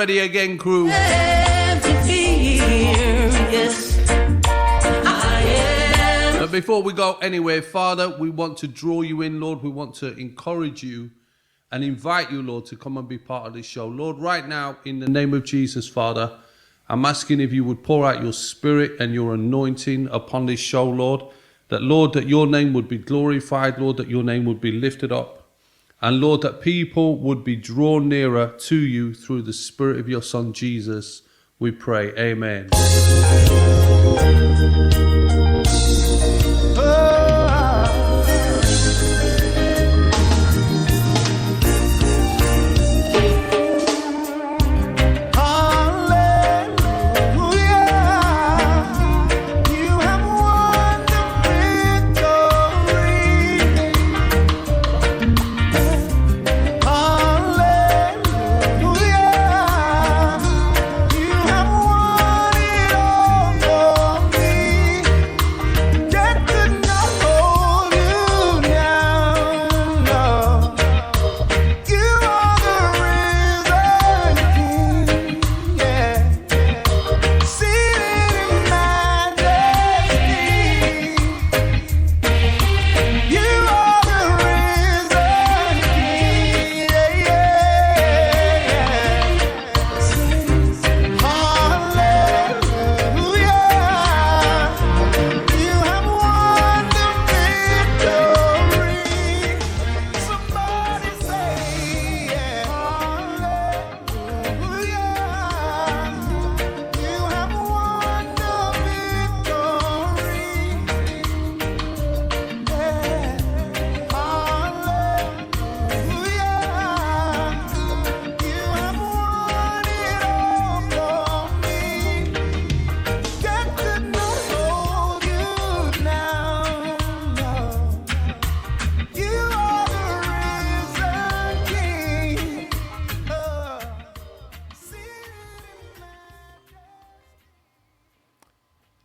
ready again, crew. But before we go anywhere, Father, we want to draw you in, Lord. We want to encourage you and invite you, Lord, to come and be part of this show. Lord, right now, in the name of Jesus, Father, I'm asking if you would pour out your spirit and your anointing upon this show, Lord. That, Lord, that your name would be glorified, Lord, that your name would be lifted up. And, Lord, that people would be drawn nearer to you through the spirit of your Son, Jesus. We pray. Amen.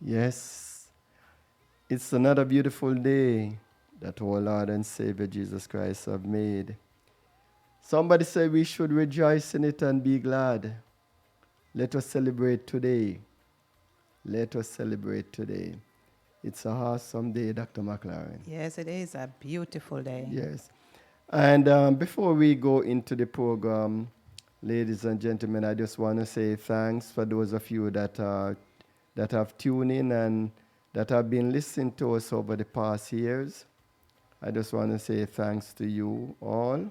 Yes, it's another beautiful day that our Lord and Savior Jesus Christ have made. Somebody said we should rejoice in it and be glad. Let us celebrate today. Let us celebrate today. It's a awesome day, Dr. McLaren. Yes, it is a beautiful day. Yes. And before we go into the program, ladies and gentlemen, I just want to say thanks for those of you that have tuned in and that have been listening to us over the past years. I just want to say thanks to you all.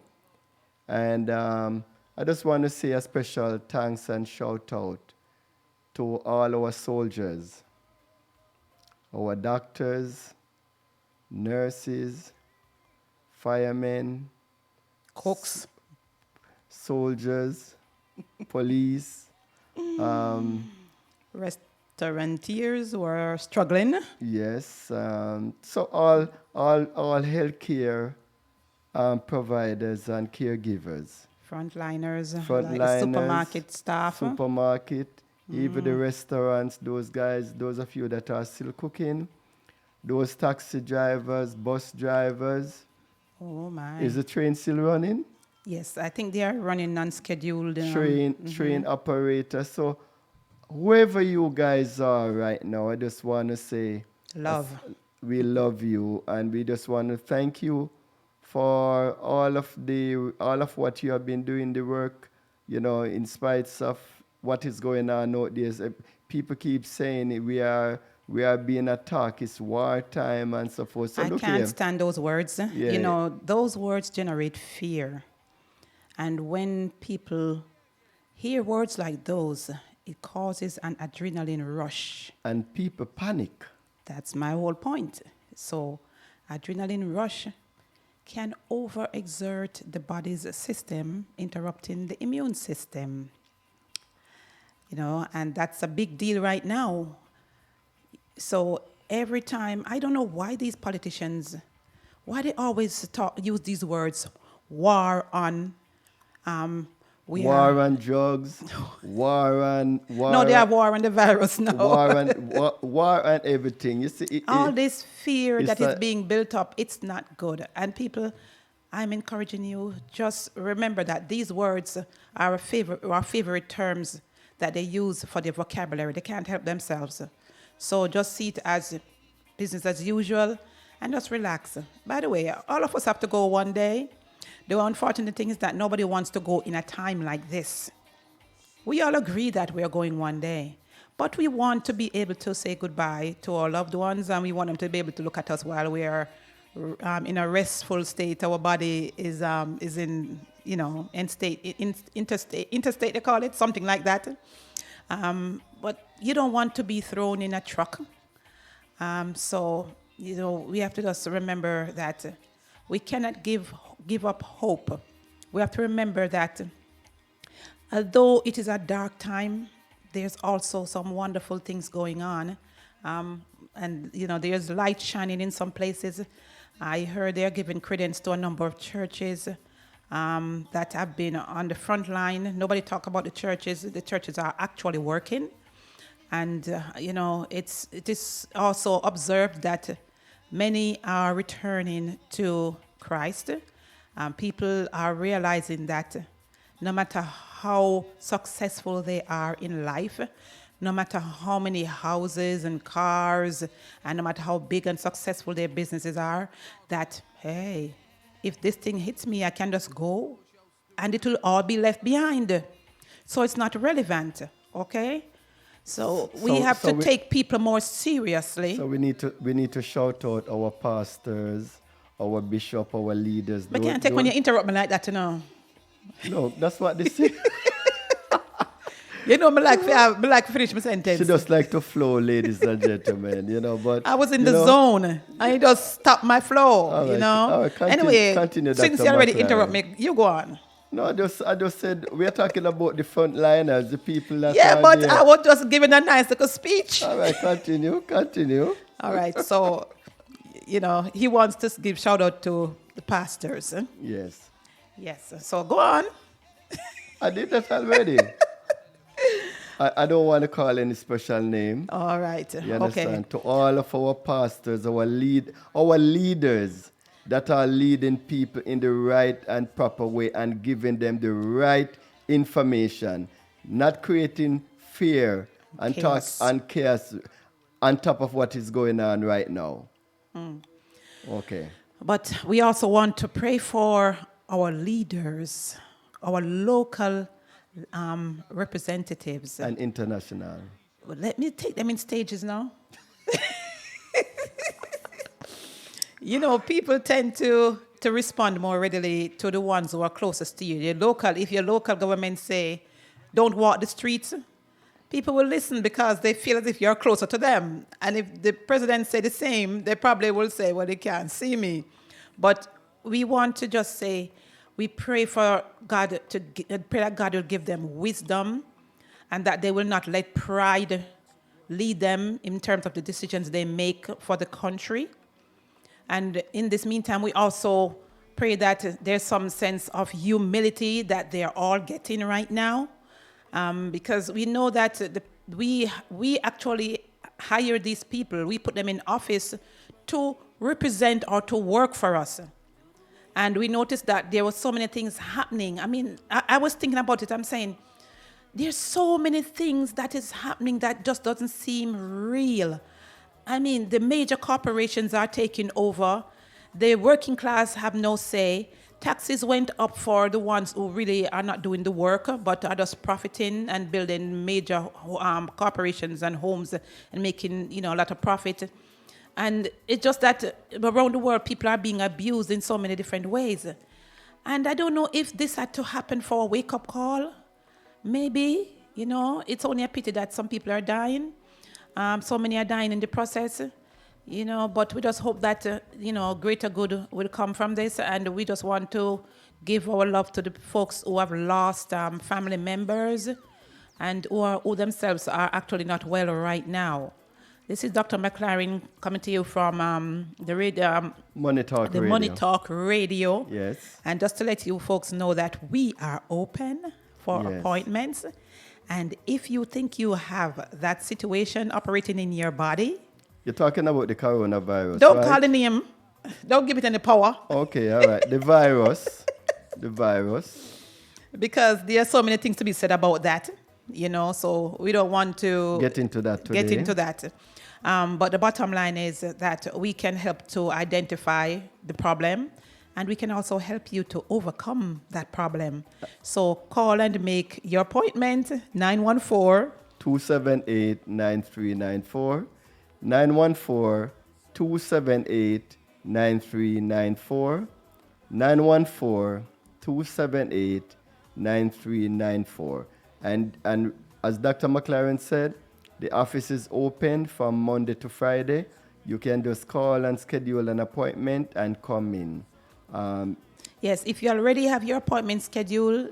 And I just want to say a special thanks and shout out to all our soldiers, our doctors, nurses, firemen, Cooks, soldiers, police, restaurateurs who are struggling. yes. So all healthcare providers and caregivers, Frontliners, like frontliners, supermarket staff. supermarket, even the restaurants, those guys, those of you that are still cooking, those taxi drivers, bus drivers. Oh my. Is the train still running? Yes, I think they are running non-scheduled. Train operator. So whoever you guys are right now, I just want to say Love. we love you, and we just want to thank you for all of what you have been doing, the work, in spite of what is going on nowadays. People keep saying we are being attacked, it's wartime and so forth. So I can't stand those words. Yeah. Those words generate fear. And when people hear words like those, it causes an adrenaline rush. And people panic. That's my whole point. So adrenaline rush can overexert the body's system, interrupting the immune system. And that's a big deal right now. So every time, I don't know why these politicians, why they always use these words, war on, war on drugs, war on... No, they have war on the virus now. War on everything. You see, all this fear that is like, being built up, it's not good. And people I'm encouraging you, just remember that these words are our favorite terms that they use for their vocabulary. They can't help themselves. So just see it as business as usual and just relax. By the way, all of us have to go one day. The unfortunate thing is that nobody wants to go in a time like this. We all agree that we are going one day, but we want to be able to say goodbye to our loved ones, and we want them to be able to look at us while we are in a restful state. Our body is in, interstate, they call it, something like that. But you don't want to be thrown in a truck. So, we have to just remember that we cannot give up hope. We have to remember that although it is a dark time, there's also some wonderful things going on. And there's light shining in some places. I heard they're giving credence to a number of churches that have been on the front line. Nobody talk about the churches. The churches are actually working. And, it is also observed that many are returning to Christ. People are realizing that no matter how successful they are in life, no matter how many houses and cars, and no matter how big and successful their businesses are, that, hey, if this thing hits me, I can just go, and it will all be left behind. So it's not relevant, okay? So we have to take people more seriously. So we need to shout out our pastors, our bishop, our leaders. But can't take when you interrupt me like that, No, that's what they say. I like to finish my sentence. She just like to flow, ladies and gentlemen, but... I was in the zone. I just stopped my flow, All right, continue, since you already interrupt me, you go on. No, I just said, we are talking about the frontliners, the people that yeah, are but there. I was just giving a nice little speech. All right, continue. All right, so, he wants to give shout out to the pastors. Yes. Yes, so go on. I did that already. I don't want to call any special name. All right. You understand? Okay. To all of our pastors, our leaders that are leading people in the right and proper way and giving them the right information, not creating fear and chaos. talk and chaos on top of what is going on right now. Okay. But we also want to pray for our leaders, our local representatives. And international. Well, let me take them in stages now. People tend to respond more readily to the ones who are closest to you. If your local government say, don't walk the streets, people will listen because they feel as if you're closer to them. And if the president say the same, they probably will say, well, they can't see me. But we want to just say, we pray for God pray that God will give them wisdom and that they will not let pride lead them in terms of the decisions they make for the country. And in this meantime, we also pray that there's some sense of humility that they're all getting right now, because we know that we actually hire these people. We put them in office to represent or to work for us. And we noticed that there were so many things happening. I mean, I was thinking about it. I'm saying, there's so many things that is happening that just doesn't seem real. I mean, the major corporations are taking over. The working class have no say. Taxes went up for the ones who really are not doing the work, but are just profiting and building major corporations and homes and making, a lot of profit. And it's just that around the world, people are being abused in so many different ways. And I don't know if this had to happen for a wake-up call. Maybe, it's only a pity that some people are dying. So many are dying in the process, but we just hope that, greater good will come from this. And we just want to give our love to the folks who have lost family members and who themselves are actually not well right now. This is Dr. McLaren coming to you from the radio, Money Talk Radio. Money Talk Radio. Yes. And just to let you folks know that we are open for appointments. And if you think you have that situation operating in your body, You're talking about the coronavirus, don't right? call the name. Don't give it any power Okay, all right. The virus. The virus. because there are so many things to be said about that, so we don't want to Get into that today. get into that. But the bottom line is that we can help to identify the problem and we can also help you to overcome that problem. So call and make your appointment, 914 278-9394. 914-278-9394. 914-278-9394. And as Dr. McLaren said, the office is open from Monday to Friday. You can just call and schedule an appointment and come in. Yes, if you already have your appointment scheduled,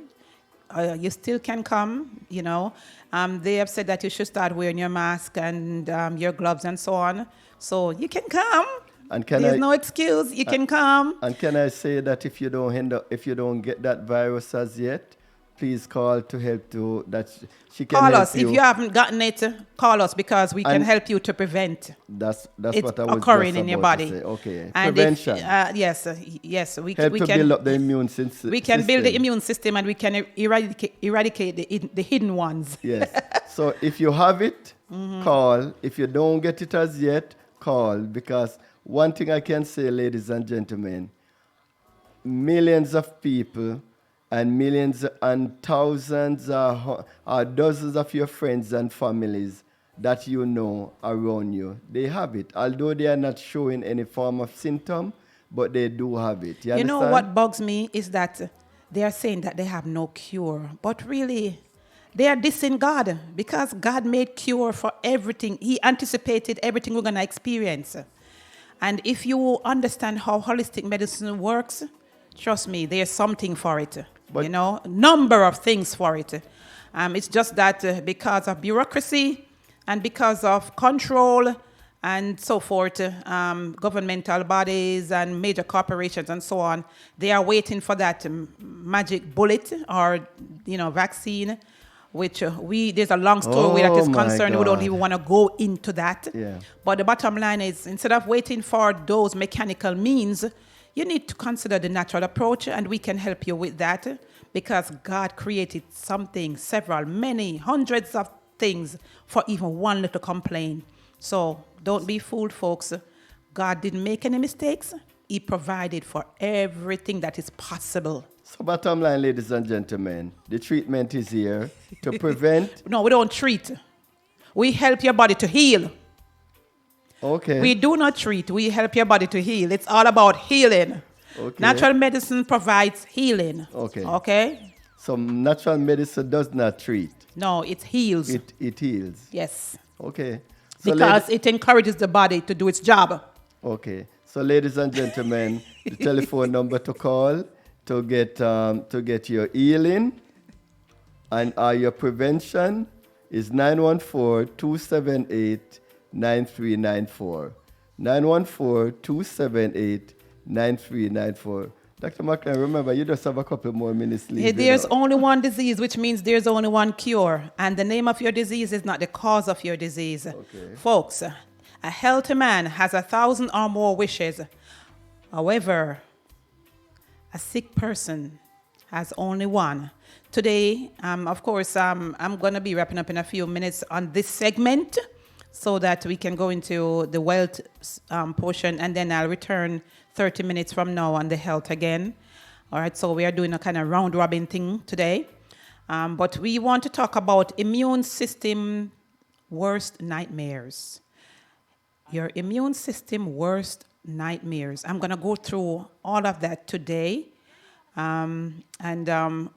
you still can come, They have said that you should start wearing your mask and your gloves and so on. So you can come. And There's no excuse. You can come. And can I say that if you don't get that virus as yet, please call to help to that she can Call help us. you. If you haven't gotten it, call us because we can And help you to prevent That's it what I was occurring just in your about to body. say. Okay, And prevention. yes, we Help we to can build up the immune system. we can build the immune system and we can eradicate the hidden ones. Yes. So if you have it, call. If you don't get it as yet, call. Because one thing I can say, ladies and gentlemen, millions of people and millions and thousands or dozens of your friends and families that you know around you, they have it. Although they are not showing any form of symptom, but they do have it. You know understand? what bugs me is that they are saying that they have no cure, but really they are dissing God because God made cure for everything. He anticipated everything we're going to experience. And if you understand how holistic medicine works, trust me, there's something for it. But Number of things for it. It's just that because of bureaucracy and because of control and so forth, governmental bodies and major corporations and so on, they are waiting for that magic bullet or, vaccine, which there's a long story where that is my concerned. We don't God. even want to go into that. Yeah. But the bottom line is, instead of waiting for those mechanical means, you need to consider the natural approach, and we can help you with that because God created something, many, hundreds of things for even one little complaint. So don't be fooled, folks. God didn't make any mistakes. He provided for everything that is possible. So bottom line, ladies and gentlemen, the treatment is here to prevent. No, we don't treat. We help your body to heal. Okay. We do not treat. We help your body to heal. It's all about healing. Okay. Natural medicine provides healing. Okay. Okay? So natural medicine does not treat. No, it heals. It heals. Yes. Okay. So Because it encourages the body to do its job. okay. So ladies and gentlemen, the telephone number to call to get your healing and your prevention is 914-278-9394. 914-278-9394. Dr. McLean, remember, you just have a couple more minutes left. There's only one disease, which means there's only one cure. And the name of your disease is not the cause of your disease. Okay. Folks, a healthy man has 1,000 or more wishes. However, a sick person has only one. Today, of course, I'm going to be wrapping up in a few minutes on this segment so that we can go into the wealth portion, and then I'll return 30 minutes from now on the health again. All right, so we are doing a kind of round-robin thing today. But we want to talk about immune system worst nightmares. Your immune system worst nightmares. I'm going to go through all of that today and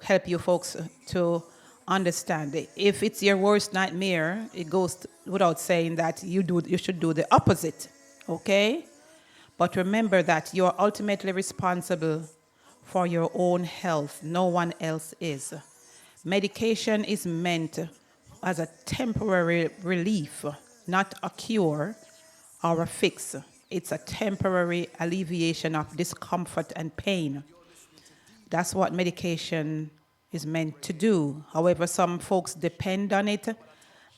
help you folks to understand it. If it's your worst nightmare, it goes without saying that you should do the opposite, okay? But remember that you're ultimately responsible for your own health. No one else is. Medication is meant as a temporary relief, not a cure or a fix. It's a temporary alleviation of discomfort and pain. That's what medication is meant to do. However, some folks depend on it.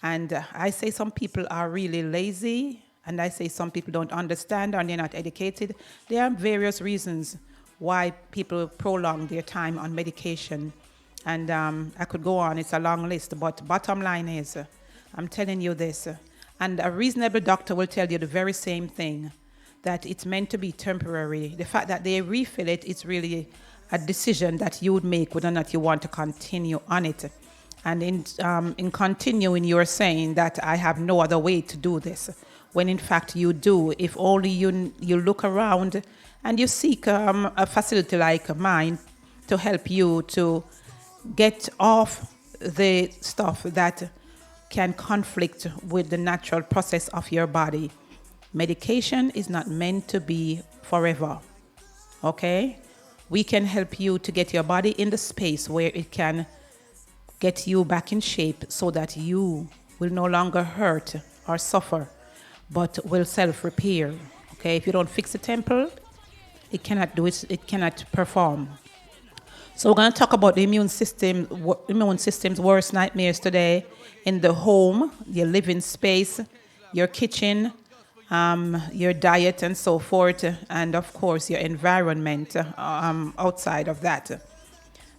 And I say some people are really lazy and I say some people don't understand or they're not educated, there are various reasons why people prolong their time on medication. And I could go on, it's a long list, but bottom line is, I'm telling you this, and a reasonable doctor will tell you the very same thing, that it's meant to be temporary. The fact that they refill it, it's really a decision that you would make whether or not you want to continue on it. And in continuing, you're saying that I have no other way to do this, when in fact you do. If only you look around and you seek a facility like mine to help you to get off the stuff that can conflict with the natural process of your body. Medication is not meant to be forever, okay? We can help you to get your body in the space where it can get you back in shape so that you will no longer hurt or suffer, but will self-repair, okay? If you don't fix the temple, it cannot do it, it cannot perform. So we're going to talk about the immune system's worst nightmares today, in the home, your living space, your kitchen, your diet and so forth, and of course your environment outside of that.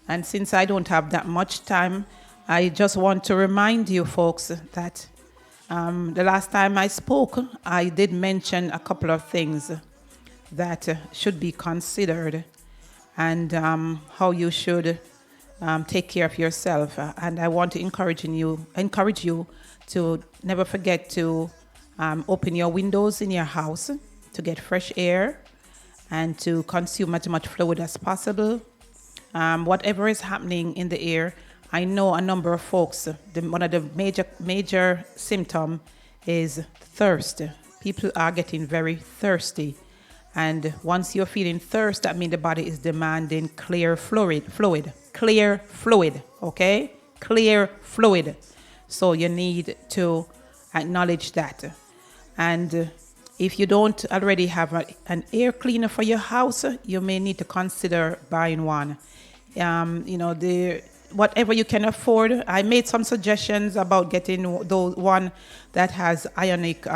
And since I don't have that much time, I just want to remind you folks that the last time I spoke, I did mention a couple of things that should be considered, and how you should take care of yourself. And I want to encourage you to never forget to open your windows in your house to get fresh air and to consume as much fluid as possible. Whatever is happening in the air, I know a number of folks, one of the major symptom is thirst. People are getting very thirsty. And once you're feeling thirst, that means the body is demanding clear fluid, okay? Clear fluid. So you need to acknowledge that. And if you don't already have an air cleaner for your house, you may need to consider buying one. Whatever you can afford. I made some suggestions about getting those one that has ionic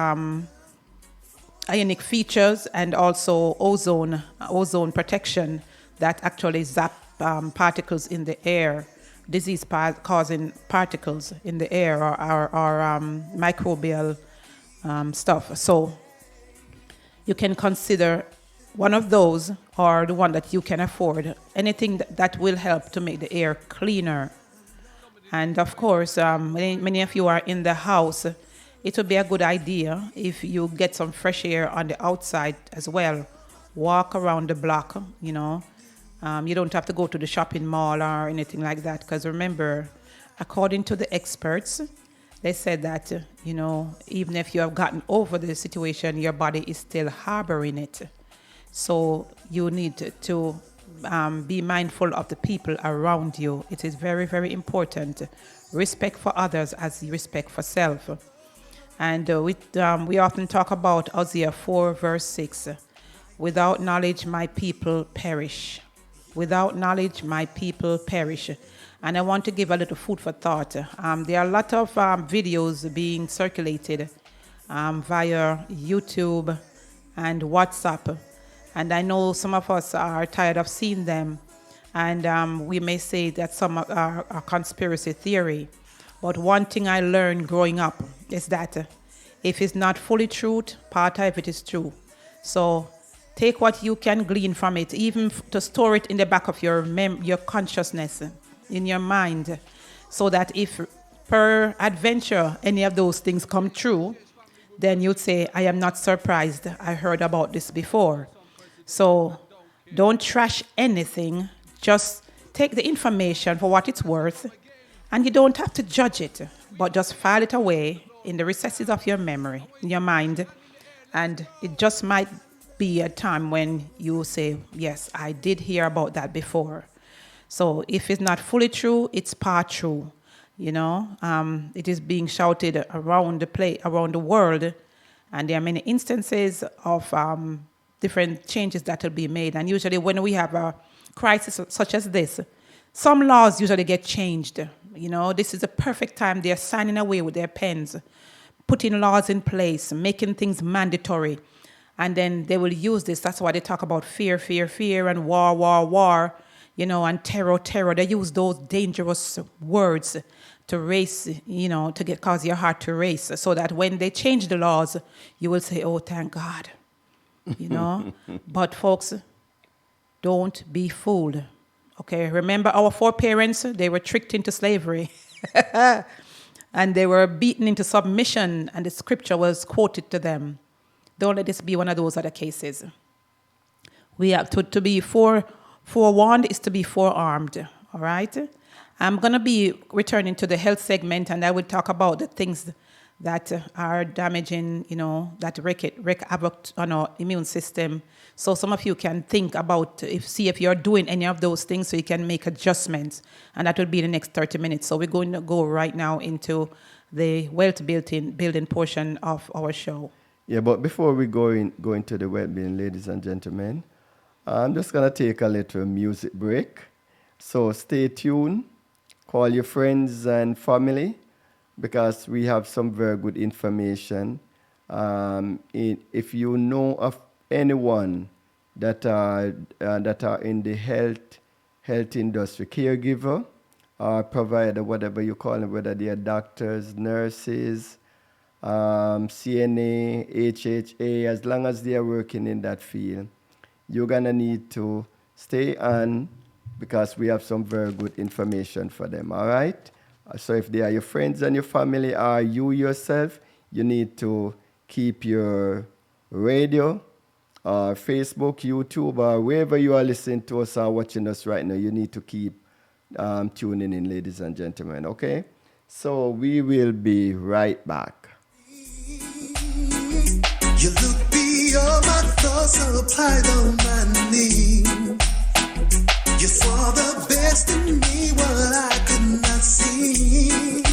features and also ozone protection that actually zap particles in the air, disease-causing particles in the air or microbial stuff. So you can consider one of those or the one that you can afford, anything that will help to make the air cleaner. And of course, many of you are in the house. It would be a good idea if you get some fresh air on the outside as well. Walk around the block, you know. You don't have to go to the shopping mall or anything like that, because remember, according to the experts, they said that, even if you have gotten over the situation, your body is still harboring it. So you need to be mindful of the people around you. It is very, very important. Respect for others as respect for self. And we often talk about Hosea 4 verse 6. Without knowledge, my people perish. Without knowledge, my people perish. And I want to give a little food for thought. There are a lot of videos being circulated via YouTube and WhatsApp. And I know some of us are tired of seeing them. And we may say that some are conspiracy theory. But one thing I learned growing up is that if it's not fully true, part of it is true. So take what you can glean from it, even to store it in the back of your consciousness, in your mind, so that if per adventure any of those things come true, then you'd say, I am not surprised. I heard about this before. So don't trash anything. Just take the information for what it's worth. And you don't have to judge it, but just file it away in the recesses of your memory, in your mind. And it just might be a time when you say, yes, I did hear about that before. So if it's not fully true, it's part true. It is being shouted around the world. And there are many instances of different changes that will be made. And usually when we have a crisis such as this, some laws usually get changed. This is a perfect time. They're signing away with their pens. putting laws in place, making things mandatory. And then they will use this. That's why they talk about fear, fear, fear, and war, war, war, and terror, terror. They use those dangerous words to race, to cause your heart to race, so that when they change the laws, you will say, oh, thank God, But folks, don't be fooled. Okay, remember our foreparents, they were tricked into slavery. And they were beaten into submission, and the scripture was quoted to them. Don't let this be one of those other cases. We have to be forewarned is to be forearmed, all right? I'm going to be returning to the health segment, and I will talk about the things that are damaging, that wreak havoc on our immune system. So some of you can think about, see if you're doing any of those things so you can make adjustments. And that will be the next 30 minutes. So we're going to go right now into the wealth building portion of our show. Yeah, but before we go into the well-being, ladies and gentlemen, I'm just going to take a little music break. So stay tuned. Call your friends and family, because we have some very good information. If you know of anyone that are in the health industry, caregiver or provider, whatever you call them, whether they are doctors, nurses, CNA, HHA, as long as they are working in that field, you're going to need to stay on, because we have some very good information for them, all right? So if they are your friends and your family or you yourself, you need to keep your radio, Facebook, YouTube, or wherever you are listening to us or watching us right now, you need to keep tuning in, ladies and gentlemen, okay? So we will be right back. You look beyond my thoughts, applied on my knees. You saw the best in me, what I could not see.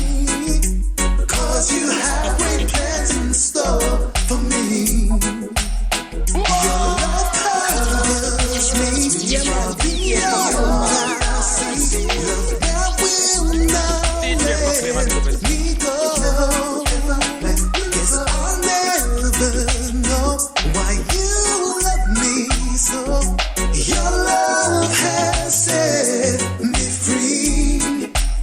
'Cause you have great plans in store for me. Your love covers me. You're beyond what I see. Love that will not let me go. Guess I'll never know why you love me so. Your love has set me free.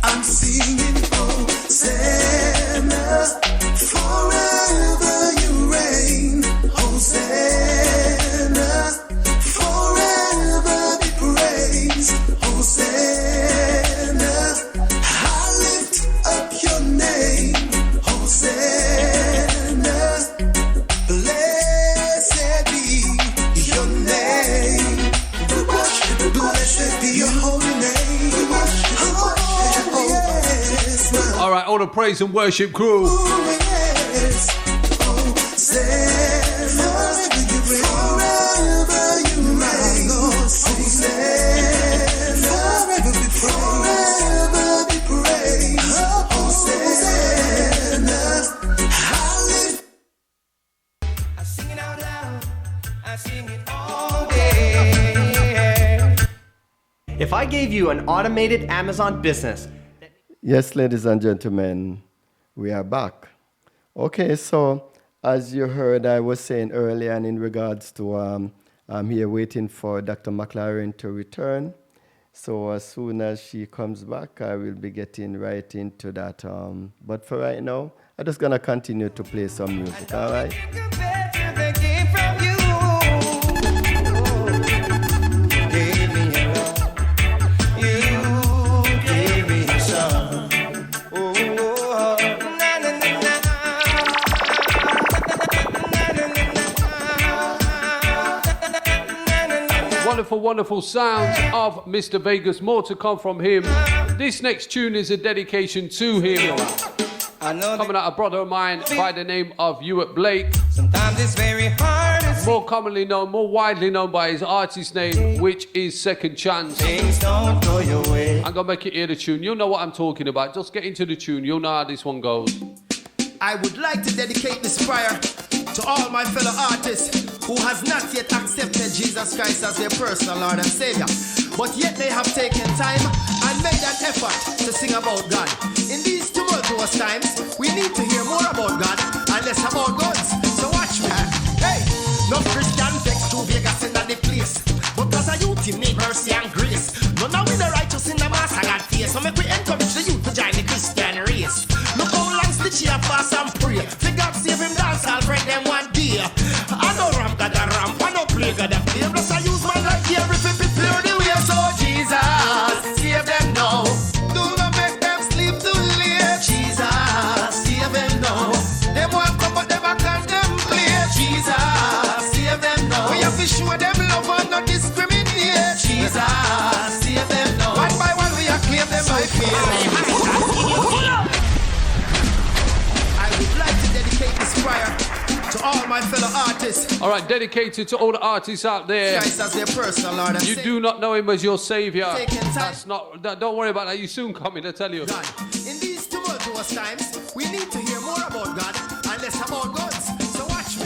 I'm singing Hosanna. Forever you reign. Hosanna. Forever be praised. Hosanna. I lift up your name. Hosanna. Blessed be your name. Blessed be your holy name. Oh, yes, my All right, all the praise and worship crew. yes. Hosanna. Forever you reign. Hosanna. Forever be praised. Hosanna. I sing it out loud. I sing it all day. If I gave you an automated Amazon business, Yes, ladies and gentlemen, we are back. Okay, so as you heard, I was saying earlier, and in regards to, I'm here waiting for Dr. McLaren to return. So as soon as she comes back, I will be getting right into that. But for right now, I'm just going to continue to play some music, all right? Wonderful, wonderful sounds of Mr. Vegas. More to come from him. This next tune is a dedication to him. Coming out a brother of mine by the name of Hewitt Blake. Sometimes it's very hard to More commonly known, more widely known by his artist name, which is Second Chance. things don't go your way. I'm gonna make you hear the tune. You'll know what I'm talking about. Just get into the tune. You'll know how this one goes. I would like to dedicate this prayer to all my fellow artists who has not yet accepted Jesus Christ as their personal Lord and Savior, but yet they have taken time and made an effort to sing about God. In these tumultuous times, we need to hear more about God chair fast and pray. For God save him dance, I'll break them one day. I know ramp got a ramp, I know play got a play. Plus I use my life here if it prepare the way. So Jesus, save them now. Do not make them sleep too late. Jesus, save them now. Them want come but them back and them play. Jesus, save them now. We have to show them love and not discriminate. Jesus, save them now. One by one we acclaim them by faith. I would like to dedicate this prayer to all my fellow artists. All right, dedicated to all the artists out there. Christ as their personal Lord and You Savior. do not know him as your savior. Taking time. That's not. Don't worry about that. You soon coming. I tell you. God. In these tumultuous times, we need to hear more about God and less about gods. So watch me.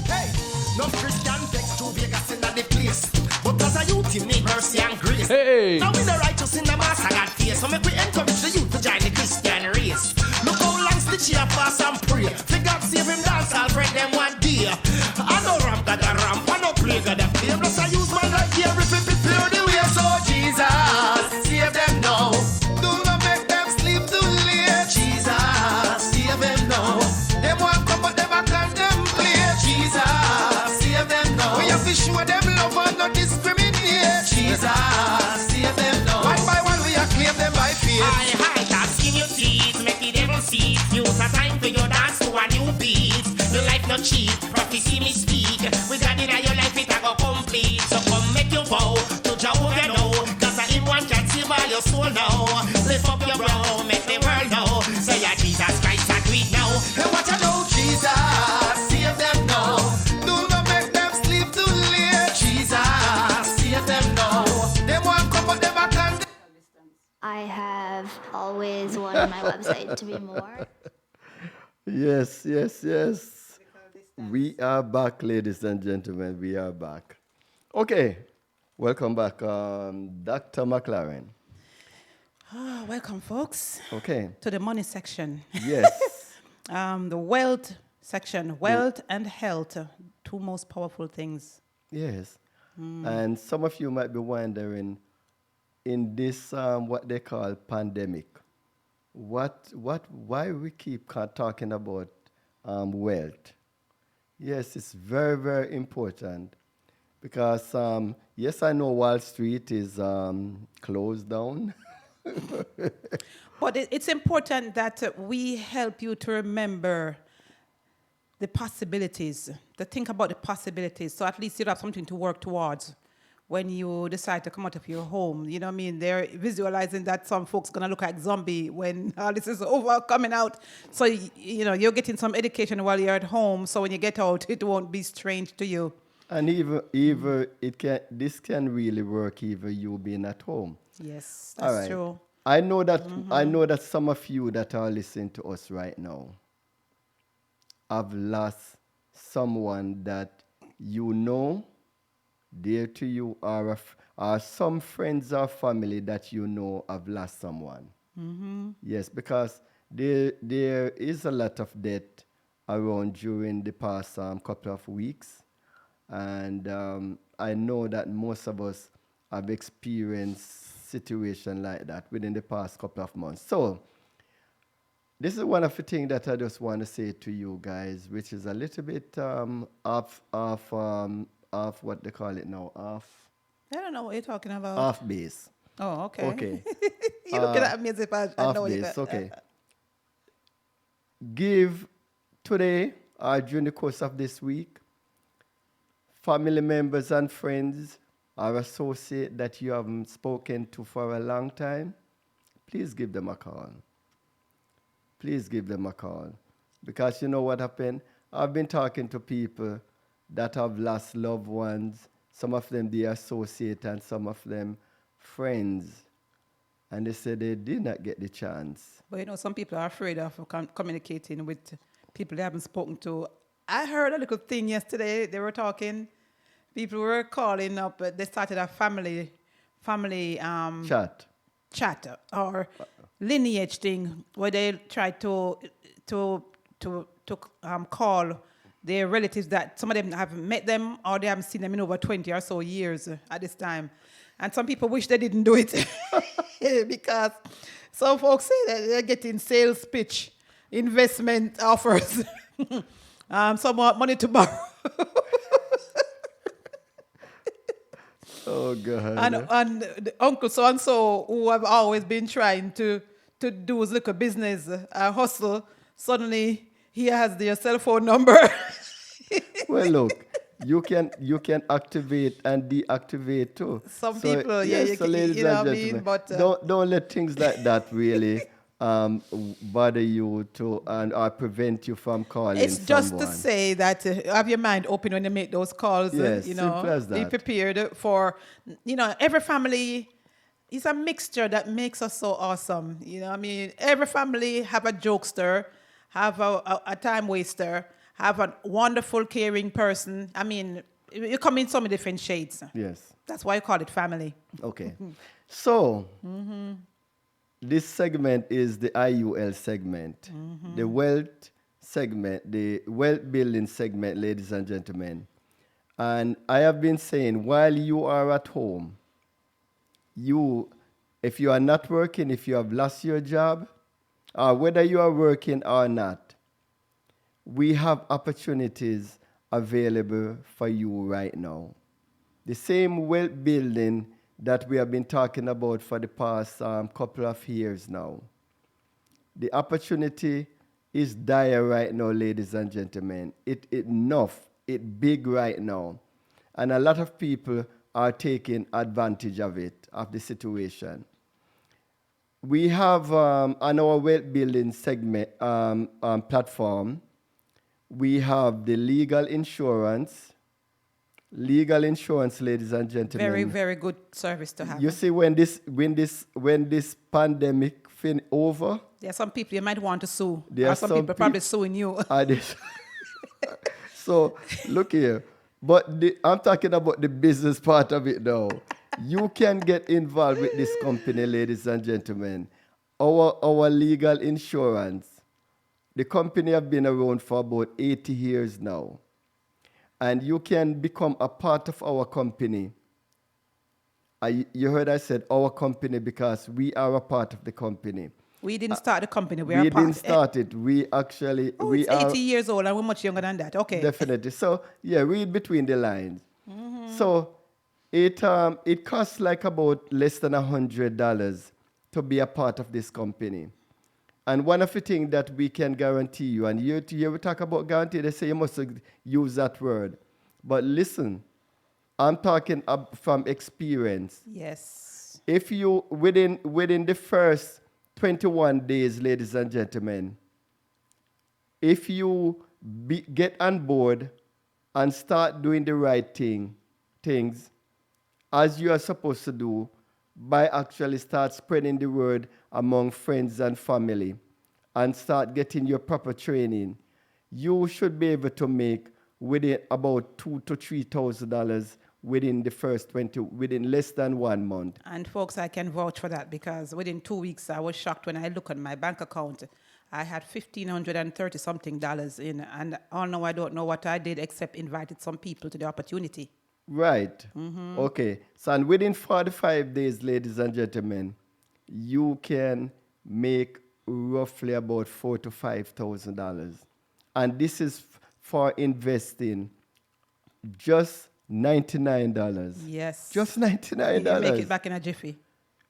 Hey, no Christian text to Vegas in the place. But cause a youth in need mercy and grace. Hey. Now we the righteous in the master God face. So make we encourage the youth to join the Christian race. Look how long the cheer fast and pray. For God save him dance, I'll break them one day. I know ramp got a ramp, I know play got a play. Plus I use my life here if it prepare the way. So Jesus, save them now. Do not make them sleep too late. Jesus, save them now. Them want come but them back and them play. Jesus, save them now. We have to show them love and not discriminate. Jesus, save them now. One by one we acclaim them by faith. I can't skin your teeth, make the devil see. Use a time for your dance to a new beat. The life not cheap, prophecy me speak. We got in your life, it a go complete. So come make your vow to Jehovah now. Cause I him one can save all your soul now. Lift up your brow, make the world know. Say yeah, Jesus Christ, I do it now. Hey, what you know, Jesus, save them now. Do not make them sleep too late. Jesus, save them now. Them want come but them back and I have always wanted my website to be more. Yes, yes, yes. We are back, ladies and gentlemen. We are back. Okay. Welcome back, Dr. McLaren. Welcome, folks, Okay. to the money section. Yes. The wealth section, wealth and health, two most powerful things. Yes. And some of you might be wondering, in this what they call pandemic, why we keep talking about wealth? Yes, it's very, very important because yes, I know Wall Street is closed down. But it's important that we help you to remember the possibilities, to think about the possibilities, so at least you have something to work towards when you decide to come out of your home. You know what I mean? They're visualizing that some folks going to look like zombie when all this is over, coming out. So, you know, you're getting some education while you're at home, so when you get out, it won't be strange to you. And even this can really work even you being at home. Yes, All that's right. true. I know that some of you that are listening to us right now have lost someone that you know, dear to you, or some friends or family that you know have lost someone. Yes, because there is a lot of death around during the past couple of weeks. And I know that most of us have experienced situation like that within the past couple of months. So this is one of the things that I just want to say to you guys, which is a little bit off what they call it now, I don't know what you're talking about. off base. Oh, okay. Okay. You're looking at me as if I Off know base, it. okay. Give today or during the course of this week, family members and friends or associate that you haven't spoken to for a long time, please give them a call. Please give them a call. Because you know what happened? I've been talking to people that have lost loved ones, some of them the associate and some of them friends. And they said they did not get the chance. But you know, some people are afraid of communicating with people they haven't spoken to. I heard a little thing yesterday. They were talking. People were calling up. They started a family Chat. or lineage thing where they try to call their relatives that some of them haven't met them or they haven't seen them in over 20 or so years at this time. And some people wish they didn't do it because some folks say that they're getting sales pitch investment offers. Some want money to borrow. Oh God. And the uncle so and so who have always been trying to do his little business, hustle, suddenly he has their cell phone number. Well, look, you can activate and deactivate too. Some people, yeah, yes, you so can- ladies you know and what I mean, gentlemen, but, don't let things like that really bother you or prevent you from calling It's just to someone. say that have your mind open when you make those calls. Yes, You know, simple as be that. prepared for, every family is a mixture that makes us so awesome. You know, what I mean, every family have a jokester, have a time waster, have a wonderful, caring person. I mean, you come in so many different shades. Yes. That's why I call it family. Okay. So, this segment is the IUL segment, the wealth segment, the wealth building segment, ladies and gentlemen. And I have been saying, while you are at home, if you are not working, if you have lost your job, or whether you are working or not, we have opportunities available for you right now. The same wealth building that we have been talking about for the past couple of years now. The opportunity is dire right now, ladies and gentlemen. It big right now. And a lot of people are taking advantage of it, of the situation. We have on our wealth building segment platform, we have the legal insurance. Legal insurance, ladies and gentlemen. Very, very good service to have. You see, when this pandemic over, There are some people you might want to sue. There Or are some some people probably peop- suing you. So look here. But I'm talking about the business part of it now. You can get involved with this company, ladies and gentlemen. Our legal insurance. The company have been around for about 80 years now. And you can become a part of our company. You heard I said our company because we are a part of the company. We didn't start the company. We are We part. didn't start it. We actually, Oh, we it's are 80 years old and we're much younger than that. Okay. definitely. So yeah, read between the lines. So it costs like about less than $100 to be a part of this company. And one of the things that we can guarantee you, and you talk about guarantee, they say you must use that word. But listen, I'm talking from experience. Yes. If you, within the first 21 days, ladies and gentlemen, if you get on board and start doing the right things as you are supposed to do, by actually start spreading the word among friends and family and start getting your proper training, you should be able to make within about $2,000 to $3,000 within less than 1 month. And folks, I can vouch for that because within 2 weeks, I was shocked when I looked at my bank account. I had $1,530 something in, and I don't know what I did except invited some people to the opportunity. Right. Okay. So, and within 45 days, ladies and gentlemen, you can make roughly about $4,000 to $5,000. And this is for investing just $99. Yes. Just $99. You make it back in a jiffy.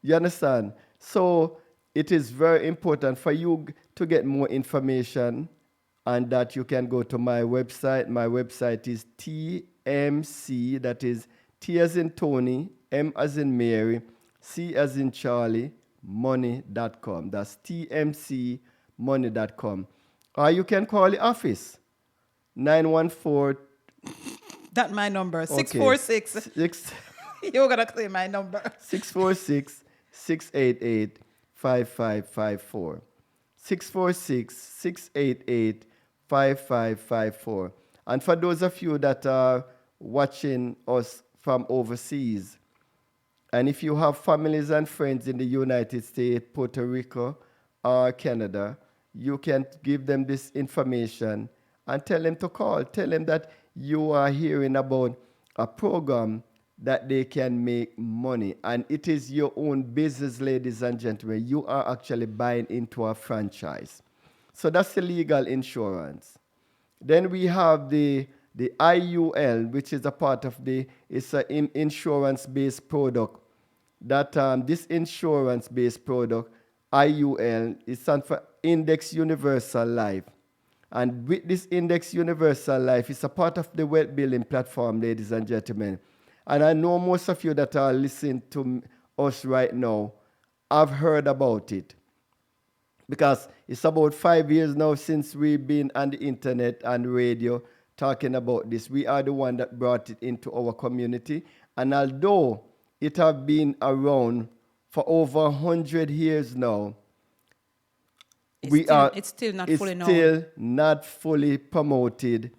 You understand? So it is very important for you to get more information, and that you can go to my website. My website is TMC, that is T as in Tony, M as in Mary, C as in Charlie, money.com. That's TMCmoney.com. Or you can call the office, 914. That's my number, Okay. 646. You're going to say my number. 646-688-5554. 646-688-5554. And for those of you that are watching us from overseas, and if you have families and friends in the United States, Puerto Rico, or Canada, you can give them this information and tell them to call. Tell them that you are hearing about a program that they can make money. And it is your own business, ladies and gentlemen. You are actually buying into a franchise. So that's the legal insurance. Then we have the IUL, which is a part of it's an insurance-based product. That this insurance-based product, IUL, is stands for Index Universal Life. And with this Index Universal Life, it's a part of the wealth building platform, ladies and gentlemen. And I know most of you that are listening to us right now have heard about it. Because it's about 5 years now since we've been on the internet and radio talking about this. We are the one that brought it into our community. And although it has been around for over 100 years now, it's still not fully known. It's still not fully promoted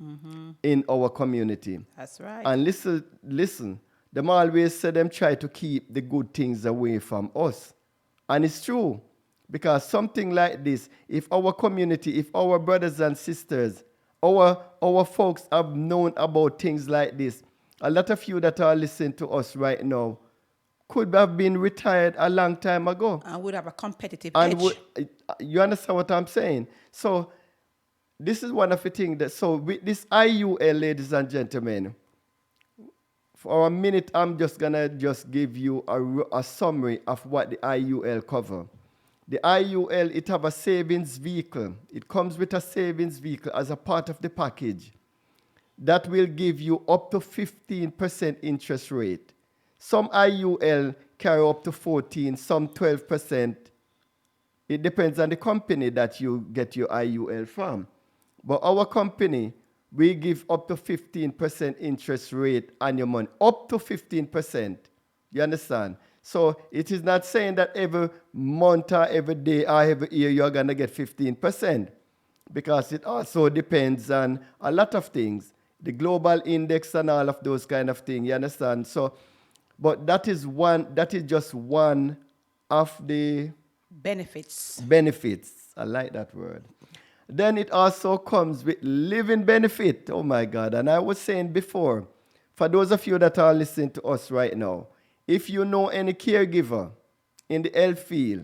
in our community. That's right. And listen, them always say them try to keep the good things away from us. And it's true. Because something like this, if our community, if our brothers and sisters, our folks have known about things like this, a lot of you that are listening to us right now could have been retired a long time ago. And would have a competitive And edge. you understand what I'm saying? So this is one of the things that, so with this IUL, ladies and gentlemen, for a minute, I'm just going to just give you a summary of what the IUL cover. The IUL, it have a savings vehicle. It comes with a savings vehicle as a part of the package that will give you up to 15% interest rate. Some IUL carry up to 14, some 12%. It depends on the company that you get your IUL from. But our company, we give up to 15% interest rate on your money. Up to 15%. You understand? So it is not saying that every month or every day or every year you're going to get 15%, because it also depends on a lot of things, the global index and all of those kind of things. You understand? So, but that is just one of the benefits. I like that word. Then it also comes with living benefit. Oh my God. And I was saying before, for those of you that are listening to us right now, if you know any caregiver in the health field,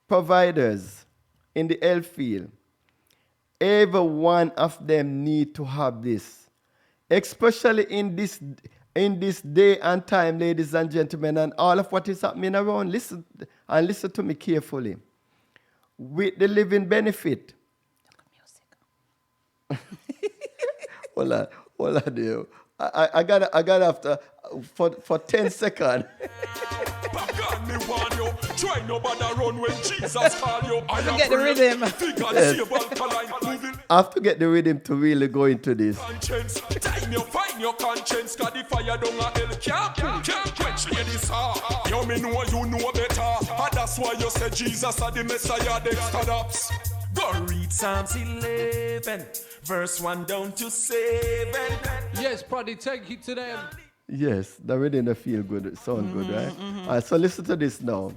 providers in the health field, every one of them need to have this. Especially in this day and time, ladies and gentlemen, and all of what is happening around. Listen to me carefully. With the living benefit. Hold on, dear. I gotta after for 10 seconds. Try nobody run when Jesus call you. I get the rhythm. Yes. I have to get the rhythm to really go into this. Time you find your conscience, cause the fire down a hell can't quench ladies heart. You me know you know better, and that's why you say Jesus are the Messiah, Dexter Daps. Go read Psalms 11, verse 1 down to 7. Yes, Proddy, take it to them. Yes, the rhythm feel good, sound good, right? All right, so listen to this now.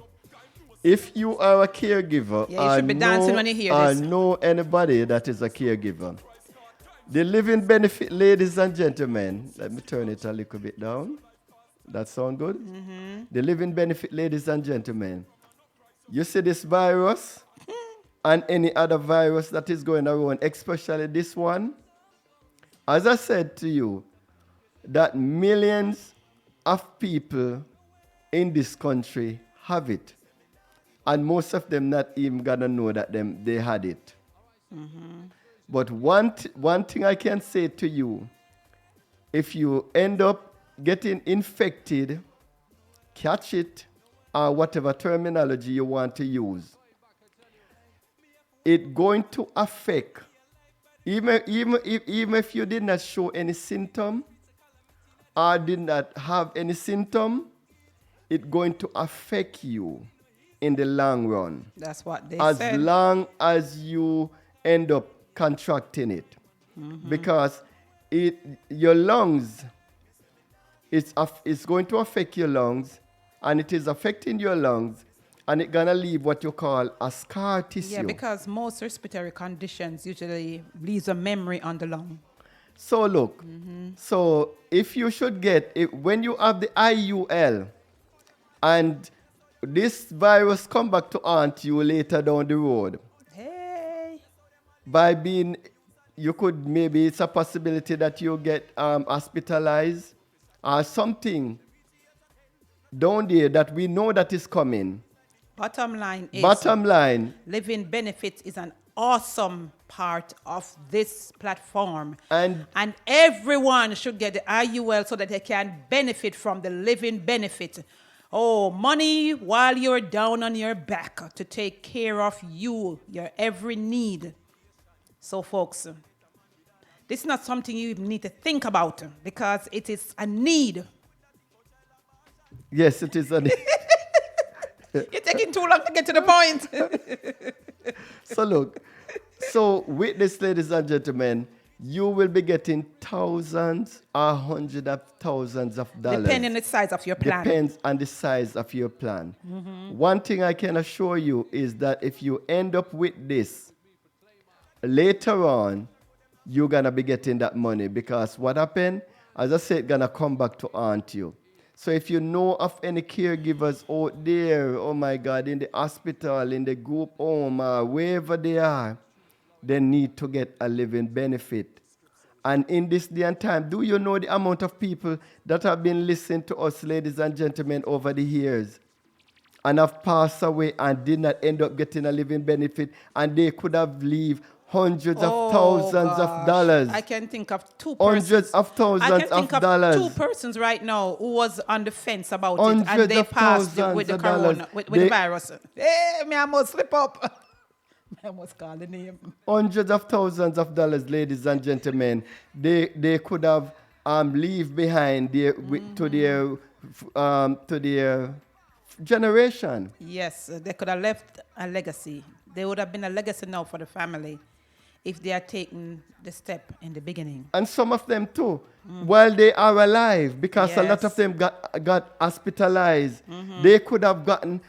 If you are a caregiver, you should be dancing when you hear this. I know anybody that is a caregiver. The living benefit, ladies and gentlemen, let me turn it a little bit down. That sound good? The living benefit, ladies and gentlemen. You see this virus and any other virus that is going around, especially this one. As I said to you, that millions of people in this country have it. And most of them not even gonna know that they had it. But one thing I can say to you, if you end up getting infected, catch it, or whatever terminology you want to use, it's going to affect, even if you did not show any symptom or did not have any symptom, it's going to affect you in the long run. That's what they said. As long as you end up contracting it. Because your lungs, it's going to affect your lungs, and it is affecting your lungs, and it's going to leave what you call a scar tissue. Yeah, because most respiratory conditions usually leaves a memory on the lung. So look, so if you should when you have the IUL, and this virus come back to haunt you later down the road, hey, by being, you could maybe, it's a possibility that you get hospitalized or something down there that we know that is coming. Bottom line is, Bottom line, living benefits is an awesome part of this platform. and everyone should get the IUL so that they can benefit from the living benefit. Oh, money while you're down on your back to take care of you, your every need. So, folks, this is not something you need to think about because it is a need. yes, it is. You're taking too long to get to the point. So look, so with this, ladies and gentlemen, you will be getting thousands or hundreds of thousands of dollars. Depending on the size of your plan. Depends on the size of your plan. One thing I can assure you is that if you end up with this, later on, you're going to be getting that money because what happened, as I said, going to come back to haunt you. So if you know of any caregivers out there, oh my God, in the hospital, in the group home, wherever they are, they need to get a living benefit. And in this day and time, do you know the amount of people that have been listening to us, ladies and gentlemen, over the years and have passed away and did not end up getting a living benefit, and they could have lived hundreds of thousands of dollars. I can think of two persons. Hundreds of thousands of dollars. Two persons right now who was on the fence about it, Hundreds and they of passed thousands with the of dollars. corona, with the virus. Hey, me almost slip up. I almost call the name. Hundreds of thousands of dollars, ladies and gentlemen. They could have leave behind to their generation. Yes, they could have left a legacy. There would have been a legacy now for the family if they had taken the step in the beginning. And some of them too, while they are alive, because a lot Yes. of them got hospitalized, they could have gotten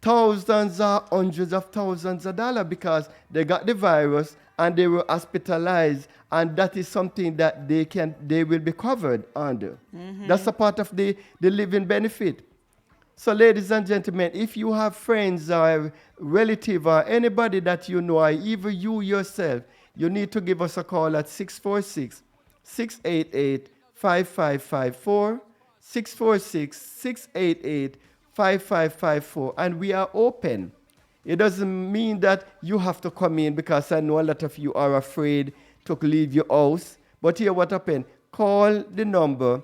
thousands or hundreds of thousands of dollars because they got the virus and they were hospitalized, and that is something that they will be covered under. That's a part of the living benefit. So, ladies and gentlemen, if you have friends or relative or anybody that you know, or even you yourself, you need to give us a call at 646-688-5554, 646-688-5554, and we are open. It doesn't mean that you have to come in, because I know a lot of you are afraid to leave your house. But here what happened, call the number,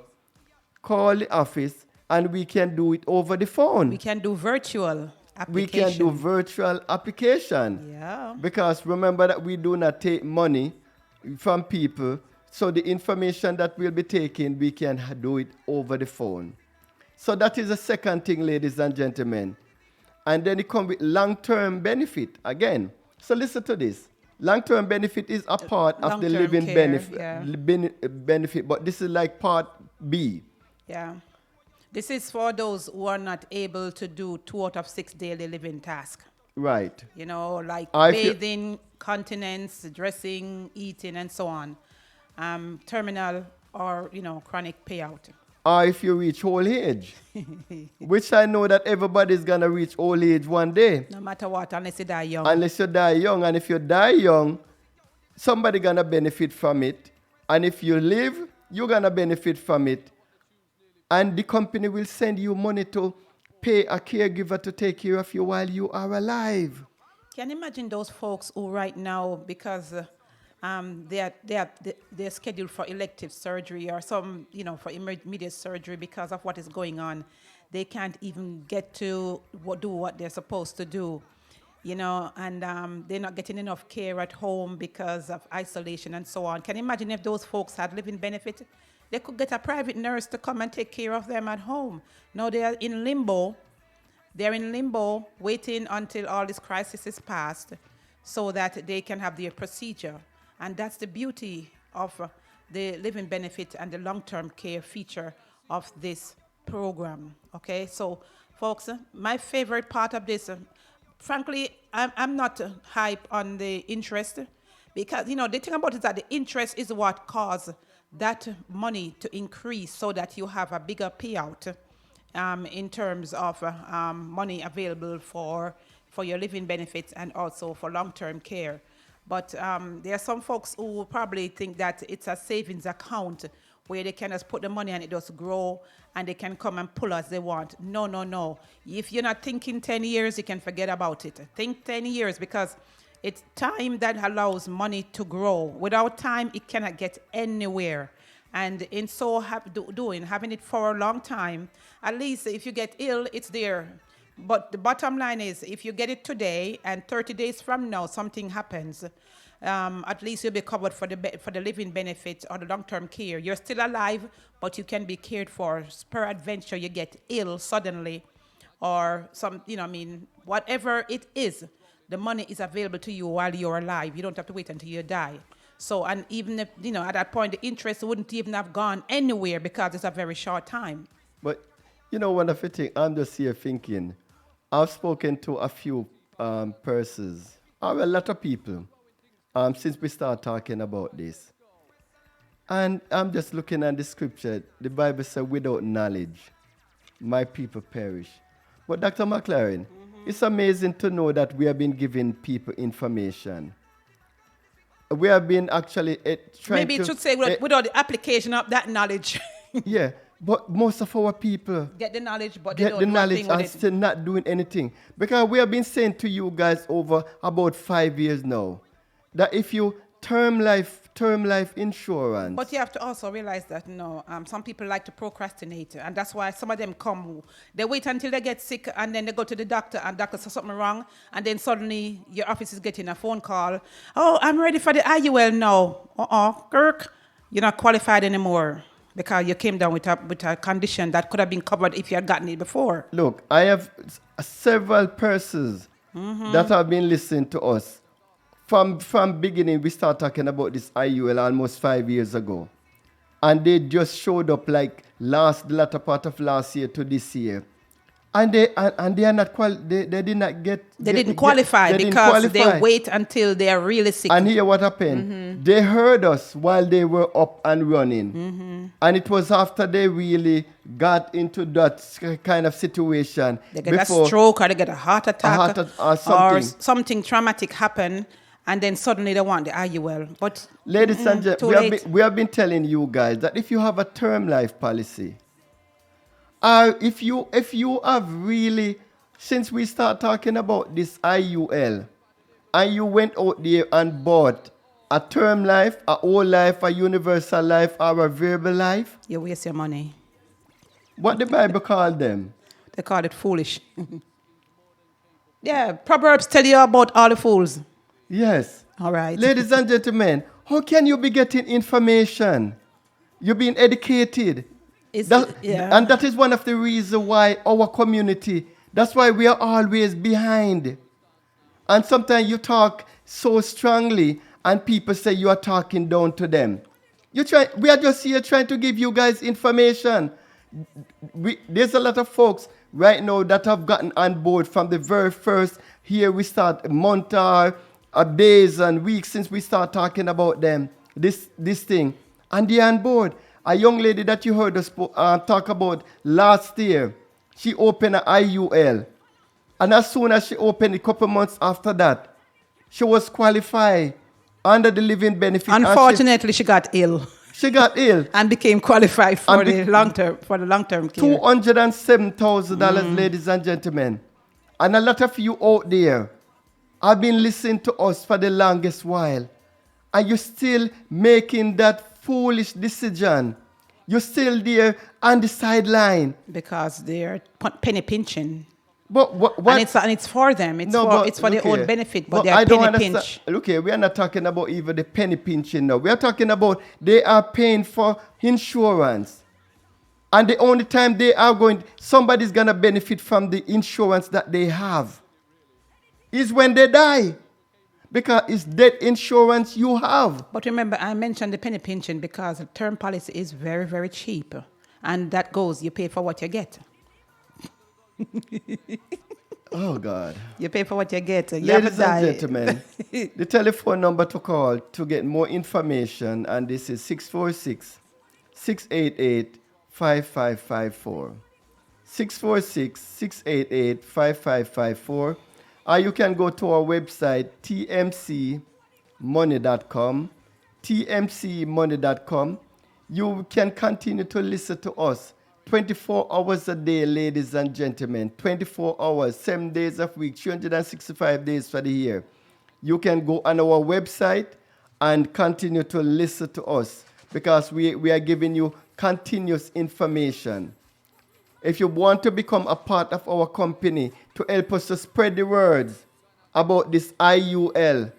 call the office, and we can do it over the phone. We can do virtual application. We can do virtual application. Yeah. Because remember that we do not take money from people. So the information that we'll be taking, we can do it over the phone. So that is the second thing, ladies and gentlemen. And then it comes with long-term benefit again. So listen to this. Long-term benefit is a part of the Long-term living care, benefit, yeah. benefit, but this is like part B. Yeah. This is for those who are not able to do 2 out of 6 daily living tasks. Right. You know, like I feel- bathing, continence, dressing, eating, and so on. Terminal or, chronic payout. Or if you reach old age, which I know that everybody's going to reach old age one day. No matter what, unless you die young. Unless you die young. And if you die young, somebody going to benefit from it. And if you live, you're going to benefit from it. And the company will send you money to pay a caregiver to take care of you while you are alive. Can you imagine those folks who right now, because they're scheduled for elective surgery or some, for immediate surgery because of what is going on, they can't even get to do what they're supposed to do, and they're not getting enough care at home because of isolation and so on. Can you imagine if those folks had living benefit? They could get a private nurse to come and take care of them at home. Now they are in limbo. They're in limbo, waiting until all this crisis is passed so that they can have their procedure. And that's the beauty of the living benefit and the long-term care feature of this program. Okay, so folks, my favorite part of this, frankly, I'm not hype on the interest, because, the thing about it is that the interest is what caused that money to increase so that you have a bigger payout in terms of money available for your living benefits and also for long-term care. But there are some folks who probably think that it's a savings account where they can just put the money and it just grow and they can come and pull as they want. No, no, no. If you're not thinking 10 years, you can forget about it. Think 10 years because it's time that allows money to grow. Without time, it cannot get anywhere. And in so having it for a long time, at least if you get ill, it's there. But the bottom line is, if you get it today and 30 days from now something happens, at least you'll be covered for the living benefits or the long-term care. You're still alive, but you can be cared for. Peradventure, you get ill suddenly, or whatever it is, the money is available to you while you're alive. You don't have to wait until you die. So, and even if, at that point, the interest wouldn't even have gone anywhere because it's a very short time. But, one of the things, I'm just here thinking, I've spoken to a few persons, or a lot of people, since we started talking about this. And I'm just looking at the scripture. The Bible says, without knowledge, my people perish. But Dr. McLaren, it's amazing to know that we have been giving people information. We have been actually trying Maybe it should say without the application of that knowledge. Yeah, but most of our people get the knowledge, but get the knowledge and still not doing anything. Because we have been saying to you guys over about 5 years now that if you term life insurance. But you have to also realize that some people like to procrastinate, and that's why some of them they wait until they get sick, and then they go to the doctor, and doctor says something wrong, and then suddenly your office is getting a phone call. Oh, I'm ready for the IUL now. Kirk, you're not qualified anymore because you came down with a condition that could have been covered if you had gotten it before. Look, I have several persons that have been listening to us. From beginning, we started talking about this IUL almost 5 years ago. And they just showed up like the latter part of last year to this year. And they are not they did not get... They didn't qualify because they wait until they are really sick. And here what happened. They heard us while they were up and running. And it was after they really got into that kind of situation. They get a stroke or they get a heart attack or something traumatic happened. And then suddenly they want the IUL. But ladies and gentlemen, we have been telling you guys that if you have a term life policy, if you have really, since we start talking about this IUL, and you went out there and bought a term life, a whole life, a universal life, or a variable life, you waste your money. What the Bible called them? They call it foolish. Yeah, Proverbs tell you about all the fools. Yes. All right. Ladies and gentlemen, how can you be getting information? You're being educated. And that is one of the reasons why our community, that's why we are always behind. And sometimes you talk so strongly and people say you are talking down to them. We are just here trying to give you guys information. There's a lot of folks right now that have gotten on board from the very first. Here we start a month or days and weeks since we start talking about them, this thing. And they're on board. A young lady that you heard us talk about last year, she opened an IUL. And as soon as she opened, a couple months after that, she was qualified under the living benefit. Unfortunately, she got ill. She got ill. And became qualified for the long-term care. $207,000, ladies and gentlemen. And a lot of you out there have been listening to us for the longest while. And you're still making that foolish decision. You're still there on the sideline. Because they're penny pinching. But what? And it's for them. It's for their own benefit, but they're penny pinch. Look here, we are not talking about even the penny pinching now. We are talking about they are paying for insurance. And the only time somebody's going to benefit from the insurance that they have is when they die. Because it's death insurance you have. But remember, I mentioned the penny pinching because the term policy is very, very cheap. And that goes, you pay for what you get. Oh, God. You pay for what you get. Ladies and gentlemen, the telephone number to call to get more information, and this is 646-688-5554. 646-688-5554. Or you can go to our website, tmcmoney.com, tmcmoney.com. You can continue to listen to us 24 hours a day, ladies and gentlemen. 24 hours, 7 days a week, 365 days for the year. You can go on our website and continue to listen to us because we are giving you continuous information. If you want to become a part of our company to help us to spread the words about this IUL,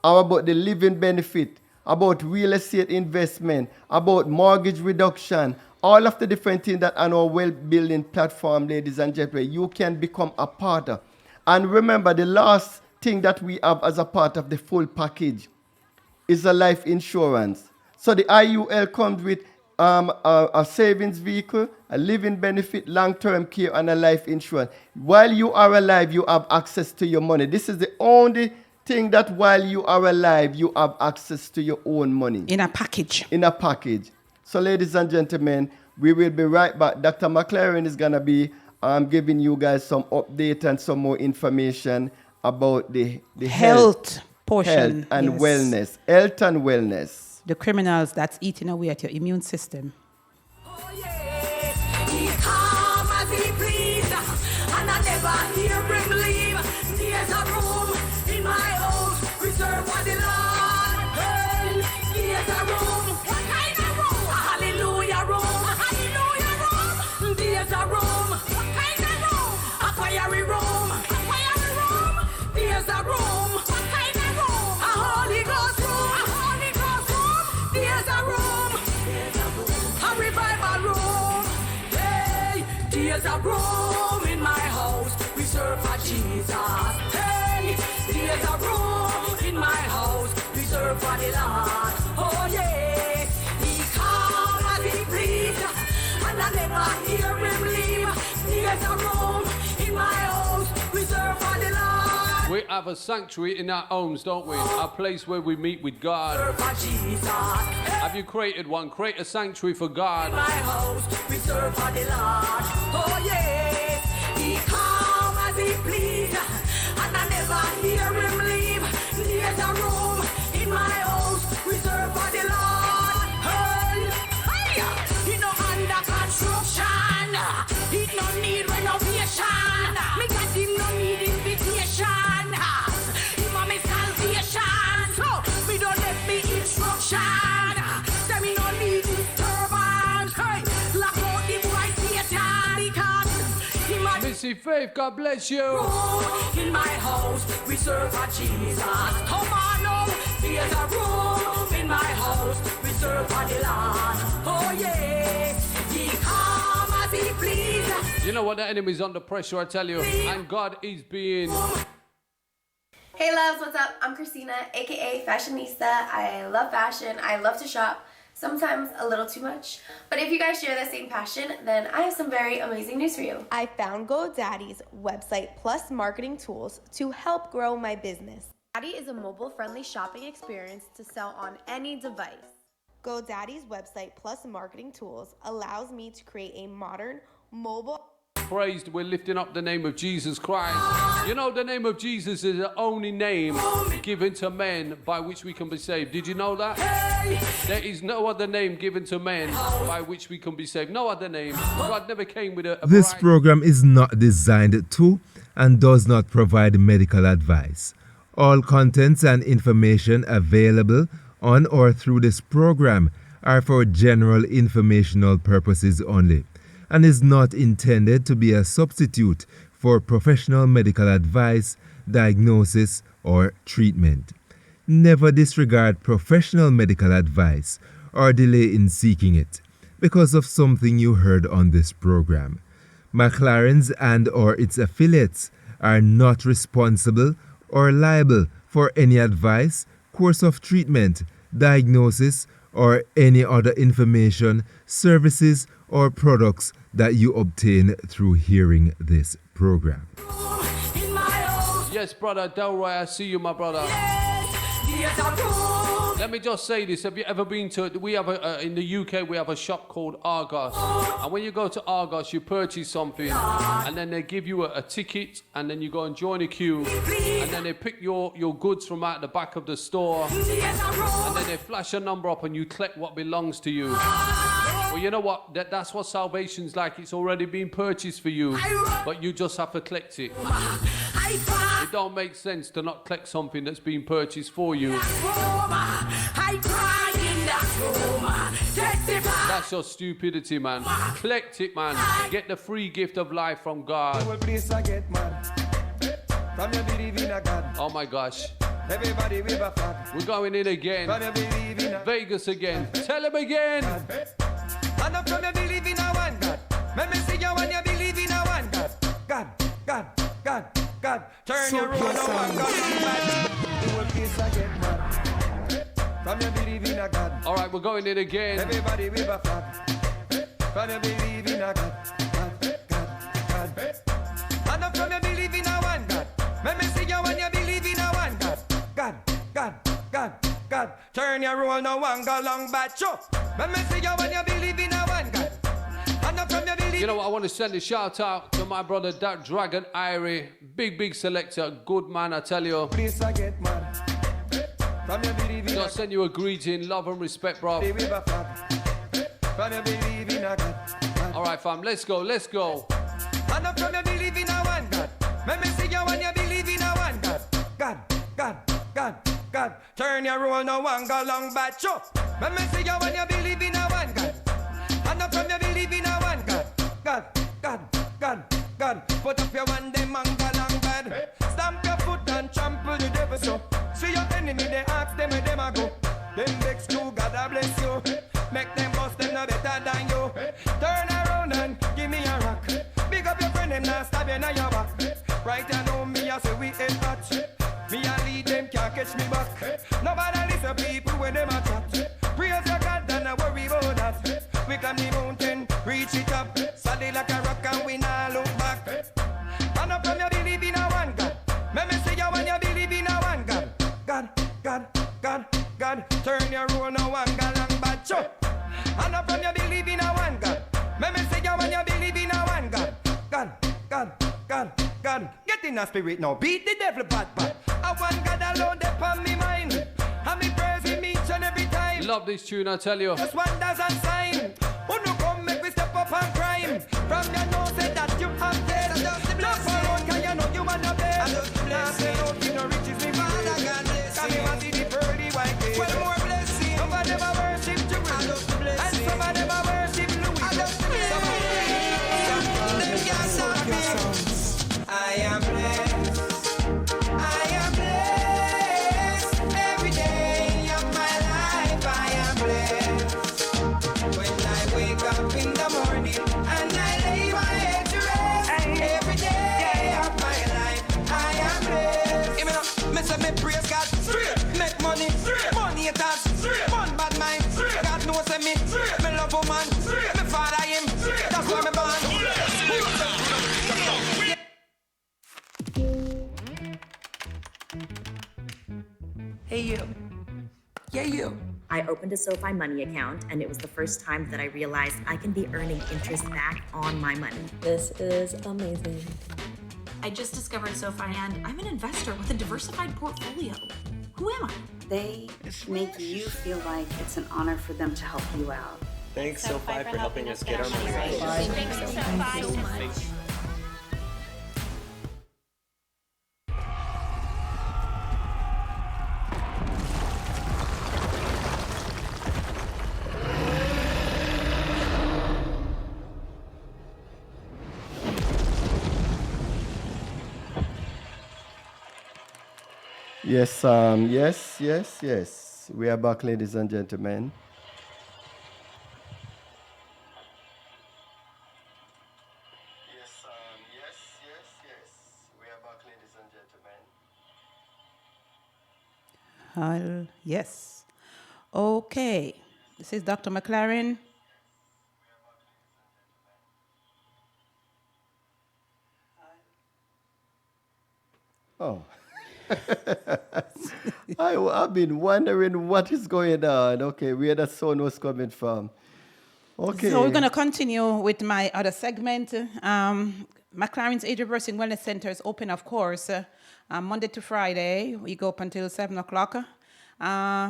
or about the living benefit, about real estate investment, about mortgage reduction, all of the different things that are on our well-building platform, ladies and gentlemen, you can become a part of. And remember, the last thing that we have as a part of the full package is a life insurance. So the IUL comes with a savings vehicle, a living benefit, long-term care, and a life insurance. While you are alive, you have access to your money. This is the only thing that while you are alive, you have access to your own money. In a package. In a package. So, ladies and gentlemen, we will be right back. Dr. McLaren is going to be giving you guys some update and some more information about the health portion. Health and wellness. Health and wellness. The criminals that's eating away at your immune system. Oh yeah, he come as he please, and I never hear him leave. There's a room in my house reserved for the Lord. Hey, there's a room. What kind of room? A hallelujah room. A hallelujah room. There's a room. What kind of room? A fiery room. A fiery room. There's a room. What kind of room? A Holy Ghost room. A Holy Ghost room. There's a room. There's a room. A revival room. Hey, there's a room in my house reserved for Jesus. Hey, there's a room in my house reserved for the Lord. Oh yeah, he come as he please, and I never hear him leave. There's a room in my house reserved for the Lord. We have a sanctuary in our homes, don't we? A place where we meet with God. Reserved for Jesus. Have you created one? Create a sanctuary for God. My house reserved for the Lord. Oh yes, he come as he please, and I never hear him leave. There's a room in my house reserved for the Lord. Hey, hey, he no under construction. He no need renovation. Me got him no need invitation. Him a me salvation. So me don't let me instruction. Say me no need disturbance. Hey, lock out the boy Satan because him a Missy Faith, God bless you. room in my house reserved for Jesus. Come on now, there's a room in my house reserved for the Lord. Oh yes, he come as he please. You know what? The enemy's under pressure, I tell you. And God is being... Hey loves, what's up? I'm Christina, aka Fashionista. I love fashion, I love to shop, sometimes a little too much. But if you guys share the same passion, then I have some very amazing news for you. I found GoDaddy's website plus marketing tools to help grow my business. GoDaddy is a mobile-friendly shopping experience to sell on any device. GoDaddy's website plus marketing tools allows me to create a modern mobile... Praised, we're lifting up the name of Jesus Christ. You know, the name of Jesus is the only name given to men by which we can be saved. Did you know that? There is no other name given to men by which we can be saved. No other name. God never came with a This program is not designed to and does not provide medical advice. All contents and information available on or through this program are for general informational purposes only, and is not intended to be a substitute for professional medical advice, diagnosis, or treatment. Never disregard professional medical advice or delay in seeking it because of something you heard on this program. McLaren's and or its affiliates are not responsible or liable for any advice, course of treatment, diagnosis, or any other information, services, or products that you obtain through hearing this program. Yes, brother Delroy, I see you, my brother. There's a room Let me just say this. Have you ever been to, we have in the UK, we have a shop called Argos. And when you go to Argos, you purchase something and then they give you a ticket and then you go and join a queue and then they pick your goods from out the back of the store and then they flash a number up and you collect what belongs to you. Well, you know what? That's what salvation's like. It's already been purchased for you, but you just have to collect it. It don't make sense to not collect something that's been purchased for you. That's your stupidity, man. Collect it, man. Get the free gift of life from God. Oh my gosh. We're going in again. Vegas again. Tell him again. And up from you believe in a one God. Let me see you when you believe in a one God. God. Turn your roll on one God. You will kiss again, man. From you believe in a God. All right, we're going in again. Everybody with a flag. From you believe in a God. And up from you believe in a one God. Let me see you when you believe in a one God. God. Turn your roll on one God long bad show. Let me see you when you believe in a one God. And up from you believe. You know what? I want to send a shout out to my brother, that Dragon Irie. Big selector. Good man, I tell you. Please I get mad. From you believe in a I'll send you a greeting. Love and respect, bro. From you believe in a God. All right, fam. Let's go. And up from you believe in a one God. Let me see you when you believe in a one God. God. Turn your roll no one go long bad show. Let me see you when you believe in a one God. And up from you believe in a one God. God. Put up your one day man go long bad. Stamp your foot and trample the devil so. See your enemy they ask them where them a go. Them vex you, God I bless you. Make them bust them no better than you. Turn around and give me a rock. Big up your friend them now stab you in your back. Right you know me I say we ain't hot. Me a lead them can't catch me back. Nobody listen people when them a chat. Praise your God and I worry about that. We climb the mountain, reach it up. Solid like a rock and we not look back. And up from you believe in a one God. Let me see you when you believe in a one God. God. Turn your roll no one God long bad show. And up from you believe in a one God. Let me see you when you believe in a one God. God. Get in a spirit now. Beat the devil bad. I want God alone upon me mind. And me praise him each and every time. Love this tune, I tell you. Just wonders and sign. Who no come make we step up and crime. From your nose say that you have dead. Just for one can you know you want to bed. Now say no king no riches me father God bless. Come here and see the pearly white gate. Well more blessing. Some of them a worship Jerusalem. And some of them a worship Louis. I am blessed. Every day of my life I am blessed. When I wake up in the morning and I lay my head to rest. Every day of my life I am blessed. Give me up, me say me praise God. Make money, money it has. Fun bad mind. God knows me. Me love woman. Me father him. That's why me born. Hey, you. Yeah, you. I opened a SoFi Money account, and it was the first time that I realized I can be earning interest back on my money. This is amazing. I just discovered SoFi, and I'm an investor with a diversified portfolio. Who am I? They make you feel like it's an honor for them to help you out. Thanks, SoFi, for helping us get our money right. Thanks so much. Yes. We are back, ladies and gentlemen. Yes. We are back, ladies and gentlemen. Yes. Okay. This is Dr. McLaren. Oh. I've been wondering what is going on. Okay, where that sound was coming from. Okay. So we're going to continue with my other segment. McLaren's Age Reversing Wellness Center is open, of course, Monday to Friday. We go up until 7 o'clock.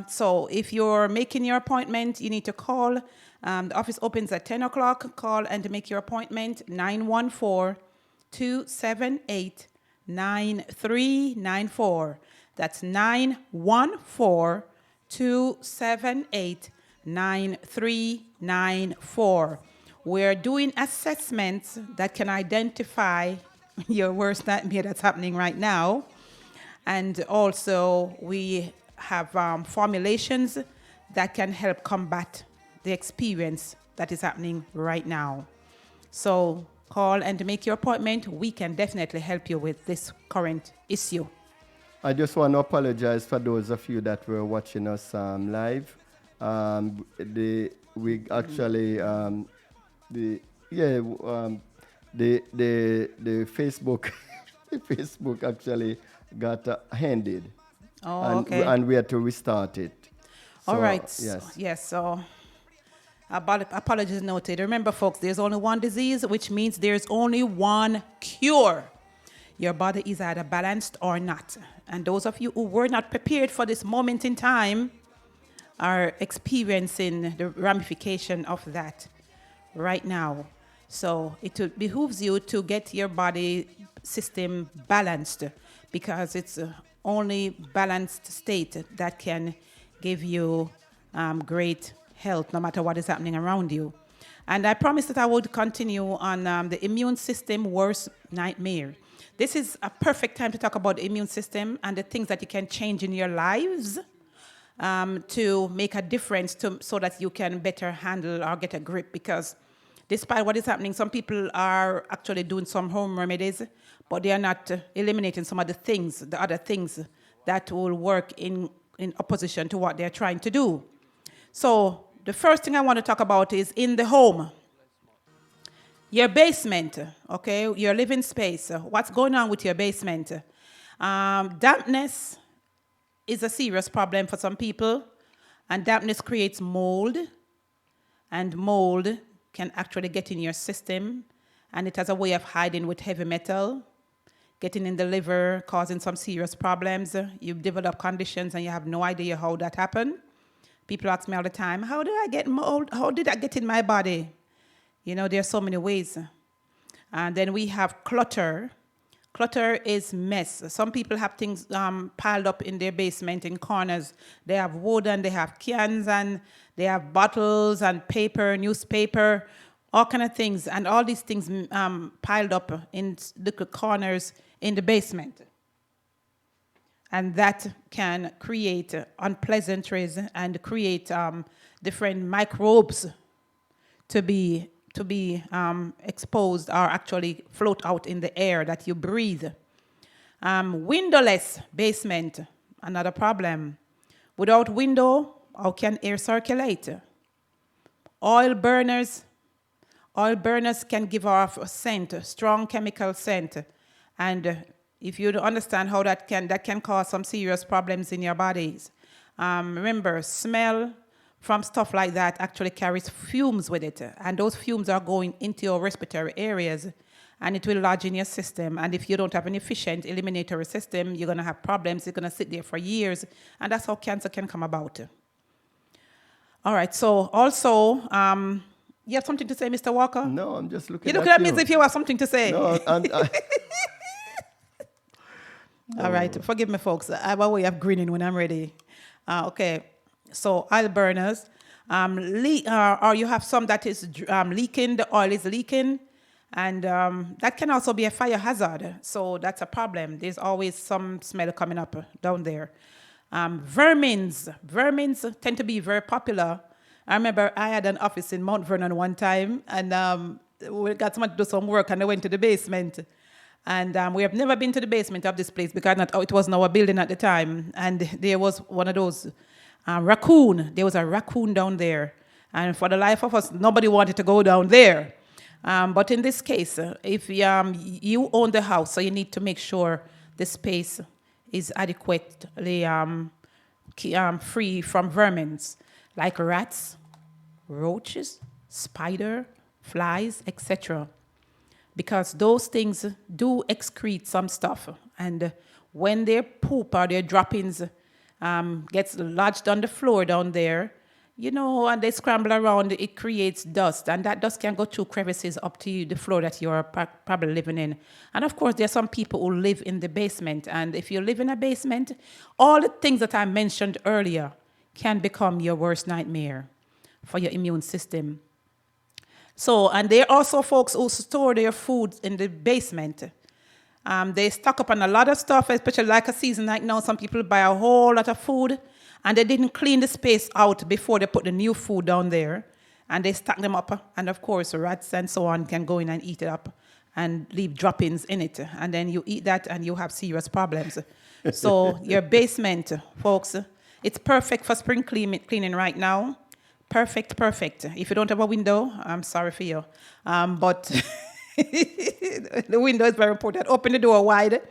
So if you're making your appointment, you need to call. The office opens at 10 o'clock. Call and make your appointment, 914-278-9394. That's 914-278-9394. We're doing assessments that can identify your worst nightmare that's happening right now. And also we have formulations that can help combat the experience that is happening right now. So call and make your appointment. We can definitely help you with this current issue. I just want to apologize for those of you that were watching us live. The Facebook the Facebook actually got handed. Oh, okay. And we had to restart it. All So, right. Yes. Yes. So apologies noted. Remember, folks, there's only one disease, which means there's only one cure. Your body is either balanced or not. And those of you who were not prepared for this moment in time are experiencing the ramification of that right now. So it behooves you to get your body system balanced, because it's only balanced state that can give you great health no matter what is happening around you. And I promised that I would continue on the immune system worst nightmare. This is a perfect time to talk about the immune system and the things that you can change in your lives to make a difference so that you can better handle or get a grip. Because despite what is happening, some people are actually doing some home remedies, but they are not eliminating some of the other things that will work in opposition to what they're trying to do. So the first thing I want to talk about is in the home. Your basement, okay, your living space. What's going on with your basement? Dampness is a serious problem for some people, and dampness creates mold, and mold can actually get in your system, and it has a way of hiding with heavy metal, getting in the liver, causing some serious problems. You develop conditions and you have no idea how that happened. People ask me all the time, how did I get mold? How did I get in my body? You know, there are so many ways. And then we have clutter. Clutter is mess. Some people have things piled up in their basement in corners. They have wood and they have cans and they have bottles and paper, newspaper, all kind of things. And all these things piled up in little corners in the basement. And that can create unpleasantries and create different microbes to be exposed or actually float out in the air that you breathe. Windowless basement, another problem. Without window, how can air circulate? Oil burners can give off a scent, a strong chemical scent. And if you don't understand how that can cause some serious problems in your bodies. Remember, smell from stuff like that actually carries fumes with it. And those fumes are going into your respiratory areas and it will lodge in your system. And if you don't have an efficient eliminatory system, you're going to have problems. It's going to sit there for years. And that's how cancer can come about. All right. So also, you have something to say, Mr. Walker? No, I'm just looking at you. You're looking at me as if you have something to say. No, All right. Forgive me, folks. I have a way of grinning when I'm ready. Okay. So oil burners, or you have some that is leaking, the oil is leaking, and that can also be a fire hazard. So that's a problem. There's always some smell coming up down there. Vermins tend to be very popular. I remember I had an office in Mount Vernon one time, and we got someone to do some work, and I went to the basement. And we have never been to the basement of this place because it wasn't our building at the time. And there was one of those raccoon. There was a raccoon down there. And for the life of us, nobody wanted to go down there. But in this case, if you own the house, so you need to make sure the space is adequately free from vermins like rats, roaches, spider, flies, etc. Because those things do excrete some stuff, and when their poop or their droppings gets lodged on the floor down there, and they scramble around, it creates dust, and that dust can go through crevices up to the floor that you're probably living in. And of course, there are some people who live in the basement, and if you live in a basement, all the things that I mentioned earlier can become your worst nightmare for your immune system. So, and there are also folks who store their food in the basement. They stock up on a lot of stuff, especially like a season like now. Some people buy a whole lot of food, and they didn't clean the space out before they put the new food down there, and they stack them up. And of course, rats and so on can go in and eat it up and leave droppings in it. And then you eat that and you have serious problems. So your basement, folks, it's perfect for spring cleaning right now. Perfect. If you don't have a window, I'm sorry for you. But the window is very important. Open the door wide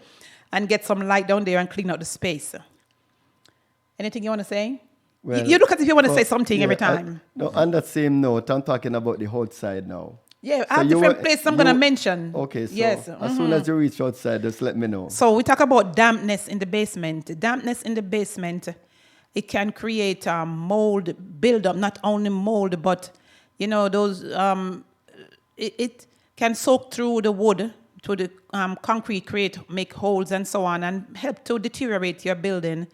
and get some light down there and clean out the space. Anything you want to say? Well, you look as if you want to say something every time. No, on that same note, I'm talking about the outside now. Yeah, I have different places I'm going to mention. Okay, so yes. As soon as you reach outside, just let me know. So we talk about dampness in the basement. Dampness in the basement, it can create mold buildup, not only mold, but, those, it can soak through the wood, to the concrete, make holes and so on, and help to deteriorate your building.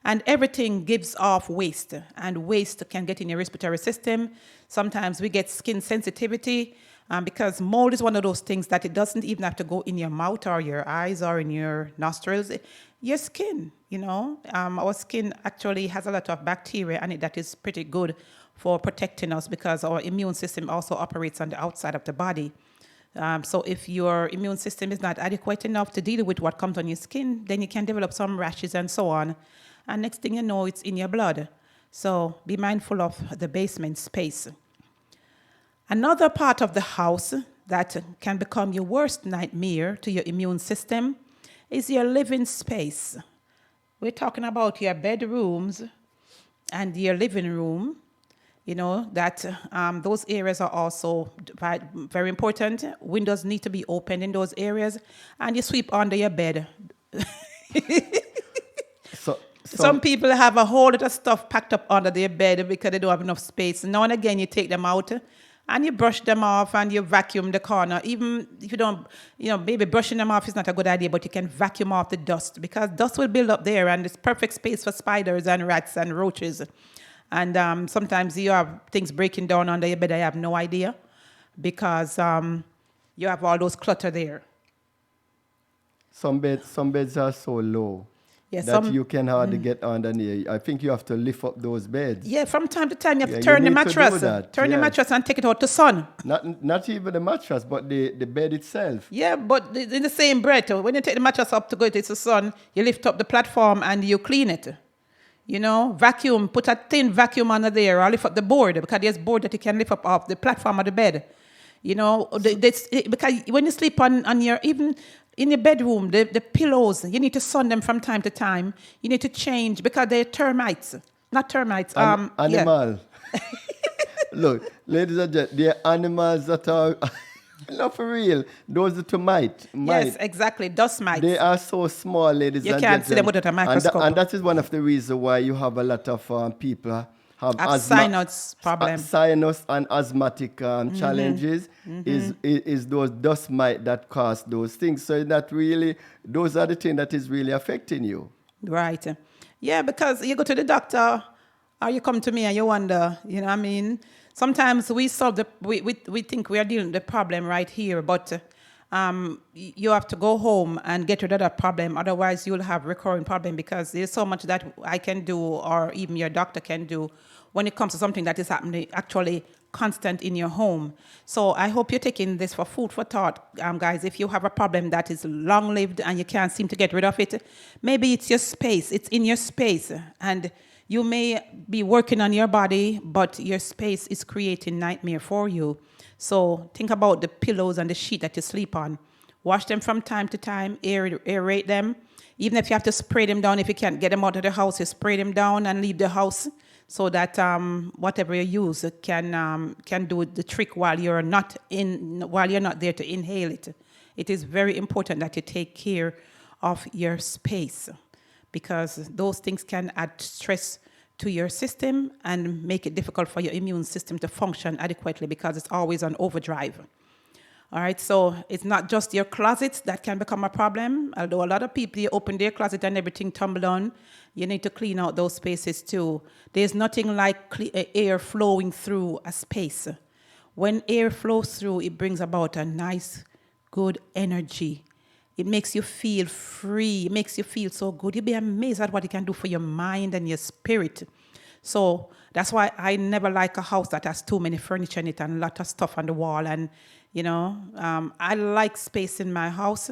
And everything gives off waste, and waste can get in your respiratory system. Sometimes we get skin sensitivity because mold is one of those things that it doesn't even have to go in your mouth or your eyes or in your nostrils. Your skin, our skin actually has a lot of bacteria in it that is pretty good for protecting us because our immune system also operates on the outside of the body. So if your immune system is not adequate enough to deal with what comes on your skin, then you can develop some rashes and so on. And next thing you know, it's in your blood. So be mindful of the basement space. Another part of the house that can become your worst nightmare to your immune system is your living space. We're talking about your bedrooms and your living room. That those areas are also very important. Windows need to be opened in those areas, and you sweep under your bed. Some people have a whole lot of stuff packed up under their bed because they don't have enough space. Now and again, you take them out and you brush them off and you vacuum the corner. Even if you don't, maybe brushing them off is not a good idea, but you can vacuum off the dust because dust will build up there, and it's perfect space for spiders and rats and roaches. And sometimes you have things breaking down under your bed. I have no idea because you have all those clutter there. Some beds are so low. Yes, that you can hardly get underneath. I think you have to lift up those beds. Yeah, from time to time you have to turn the mattress. Turn the mattress and take it out to sun. Not even the mattress, but the bed itself. Yeah, but in the same breath, when you take the mattress up to go to the sun, you lift up the platform and you clean it. Vacuum, put a thin vacuum under there, or lift up the board, because there's board that you can lift up off the platform of the bed. Because when you sleep on your, even in your bedroom, the pillows, you need to sun them from time to time. You need to change because they're termites. Not termites. Animal. Yeah. Look, ladies and gentlemen, they're animals that are, not for real, those are termites. Yes, exactly, dust mites. They are so small, ladies and gentlemen. You can't see them without a microscope. And that is one of the reasons why you have a lot of people have sinus problems. Sinus and asthmatic challenges is those dust mites that cause those things. So that really, those are the things that is really affecting you. Right. Yeah, because you go to the doctor or you come to me and you wonder, Sometimes we we think we are dealing with the problem right here, but you have to go home and get rid of that problem. Otherwise, you'll have recurring problem because there's so much that I can do or even your doctor can do when it comes to something that is happening actually constant in your home. So I hope you're taking this for food for thought, guys. If you have a problem that is long-lived and you can't seem to get rid of it, maybe it's your space. It's in your space. And you may be working on your body, but your space is creating nightmare for you. So think about the pillows and the sheet that you sleep on. Wash them from time to time, aerate them, Even if you have to spray them down, if you can't get them out of the house, you spray them down and leave the house so that whatever you use can do the trick while you're not there to inhale it. It is very important that you take care of your space, because those things can add stress to your system and make it difficult for your immune system to function adequately, because it's always on overdrive. All right, so it's not just your closets that can become a problem. Although a lot of people, you open their closet and everything tumble on, you need to clean out those spaces too. There's nothing like air flowing through a space. When air flows through, it brings about a nice, good energy. It makes you feel free. It makes you feel so good. You'll be amazed at what it can do for your mind and your spirit. So that's why I never like a house that has too many furniture in it and a lot of stuff on the wall. And, I like space in my house,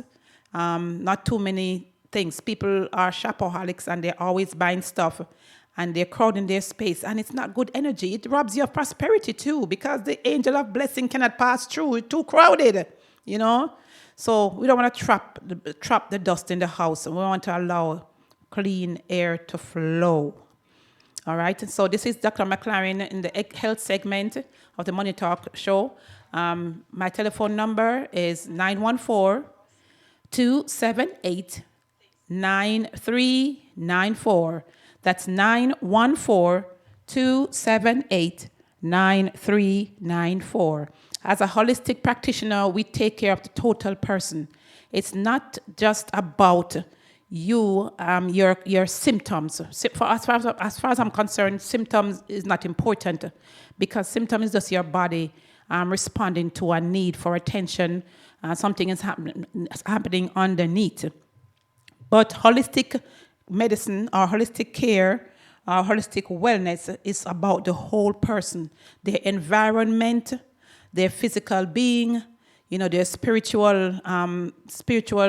not too many things. People are shopaholics and they're always buying stuff and they're crowding their space. And it's not good energy. It robs you of prosperity too, because the angel of blessing cannot pass through. It's too crowded, So we don't want to trap the dust in the house. We want to allow clean air to flow. All right. So this is Dr. McLaren in the health segment of the Money Talk show. My telephone number is 914-278-9394. That's 914-278-9394. As a holistic practitioner, we take care of the total person. It's not just about you, your symptoms. As far as I'm concerned, symptoms is not important, because symptoms is just your body responding to a need for attention. Something is happening underneath. But holistic medicine or holistic care, holistic wellness is about the whole person, their environment, their physical being, their spiritual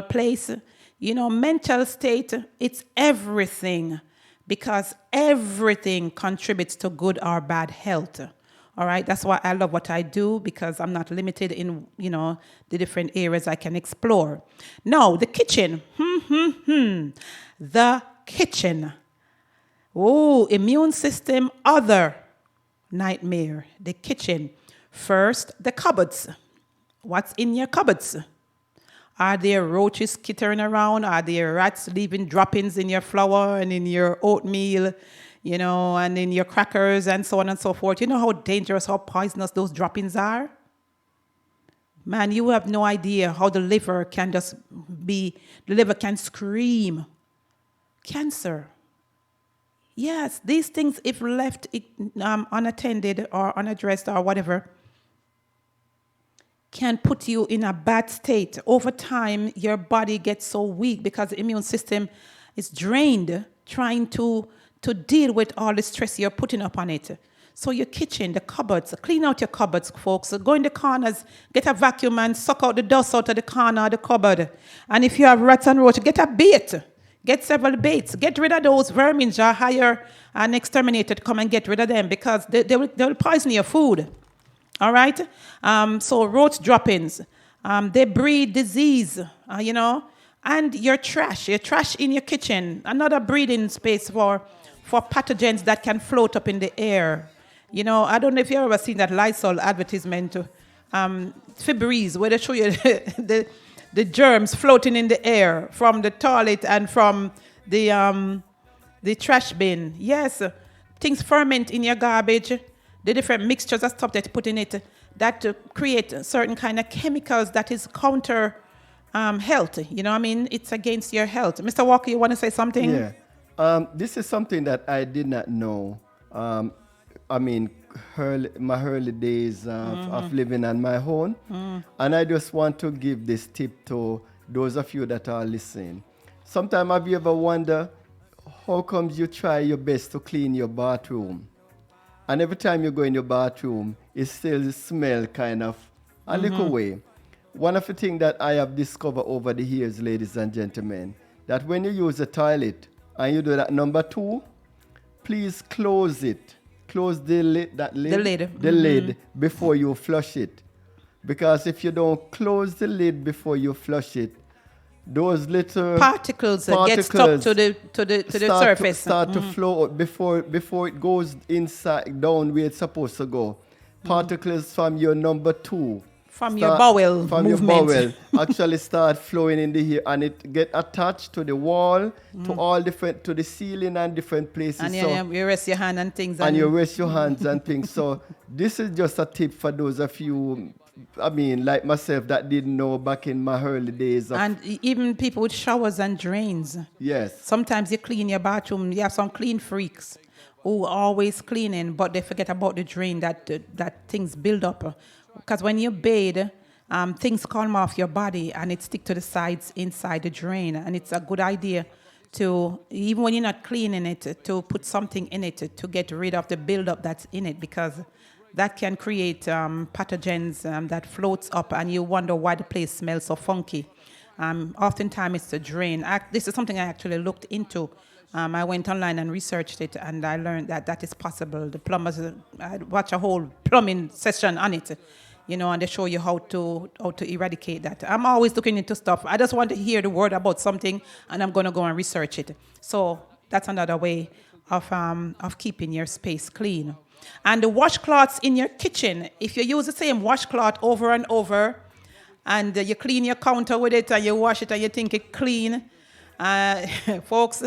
place, mental state. It's everything, because everything contributes to good or bad health. All right, that's why I love what I do, because I'm not limited in, the different areas I can explore. Now, the kitchen. The kitchen. Oh, immune system, other nightmare. The kitchen. First, the cupboards. What's in your cupboards? Are there roaches skittering around? Are there rats leaving droppings in your flour and in your oatmeal, and in your crackers and so on and so forth? You know how dangerous, how poisonous those droppings are? Man, you have no idea how the liver can scream. Cancer. Yes, these things, if left unattended or unaddressed or whatever, can put you in a bad state. Over time, your body gets so weak because the immune system is drained trying to deal with all the stress you're putting up on it. So your kitchen, the cupboards, clean out your cupboards, folks. Go in the corners, get a vacuum and suck out the dust out of the corner of the cupboard. And if you have rats and roaches, get a bait. Get several baits. Get rid of those vermin. Hire an exterminator to come and get rid of them, because they will poison your food. All right? So roach droppings, they breed disease, and your trash in your kitchen, another breeding space for pathogens that can float up in the air. I don't know if you've ever seen that Lysol advertisement, Febreze, where they show you the germs floating in the air from the toilet and from the trash bin. Yes, things ferment in your garbage. The different mixtures of stuff that you put in it that create certain kind of chemicals that is counter health. It's against your health. Mr. Walker, you want to say something? Yeah. This is something that I did not know. My early days of living on my own. And I just want to give this tip to those of you that are listening. Sometimes have you ever wondered how comes you try your best to clean your bathroom, and every time you go in your bathroom, it still smells kind of a little way? One of the things that I have discovered over the years, ladies and gentlemen, that when you use a toilet and you do that number 2, please close it. Close the lid, the lid before you flush it. Because if you don't close the lid before you flush it, those little particles get stuck to the surface. Start to flow out before it goes inside down where it's supposed to go. Particles from your number 2. From your bowel from movement. your bowel actually start flowing in the hair, and it get attached to the wall, to the ceiling and different places. And so you rest your hand and things. And you rest your hands and things. So this is just a tip for those of you, I mean, like myself, that didn't know back in my early days. And even people with showers and drains. Yes. Sometimes you clean your bathroom. You have some clean freaks who are always cleaning, but they forget about the drain that things build up. Because when you bathe, things come off your body and it stick to the sides inside the drain. And it's a good idea to, even when you're not cleaning it, to put something in it to get rid of the buildup that's in it, because that can create pathogens that floats up and you wonder why the place smells so funky. Oftentimes it's the drain. This is something I actually looked into. I went online and researched it, and I learned that is possible. The plumbers, I watched a whole plumbing session on it, and they show you how to eradicate that. I'm always looking into stuff. I just want to hear the word about something, and I'm going to go and research it. So that's another way of keeping your space clean. And the washcloths in your kitchen, if you use the same washcloth over and over, and you clean your counter with it, and you wash it, and you think it's clean, folks,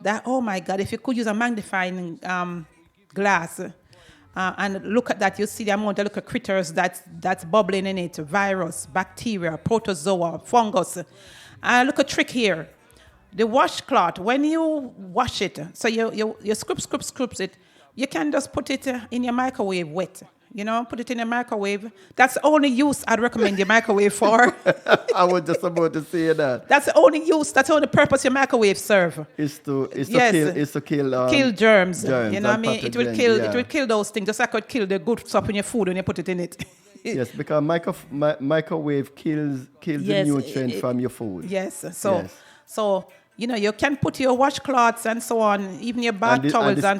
that, oh my God, if you could use a magnifying glass and look at that, you see the amount of little critters that's bubbling in it: virus, bacteria, protozoa, fungus. Look, a trick here. The washcloth, when you wash it, so you scrub it, you can just put it in your microwave wet. Put it in a microwave. That's the only use I'd recommend your microwave for. I was just about to say that. That's the only use. That's the only purpose your microwave serve. Is to kill germs. You know what I mean? It will kill those things. Just like it kill the good stuff in your food when you put it in it. Yes, because microwave kills the nutrient from your food. Yes. So you can put your washcloths and so on, even your bath towels and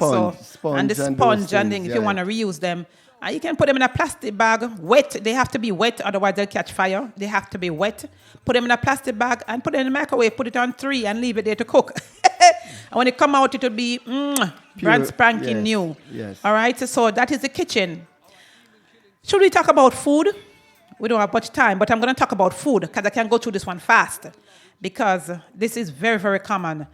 the sponge and things, if you want to reuse them. And you can put them in a plastic bag, wet. They have to be wet, otherwise they'll catch fire. They have to be wet. Put them in a plastic bag and put it in the microwave, put it on 3 and leave it there to cook. And when it come out, it will be brand spanking new. Yes. All right, so that is the kitchen. Should we talk about food? We don't have much time, but I'm going to talk about food because I can go through this one fast because this is very, very common.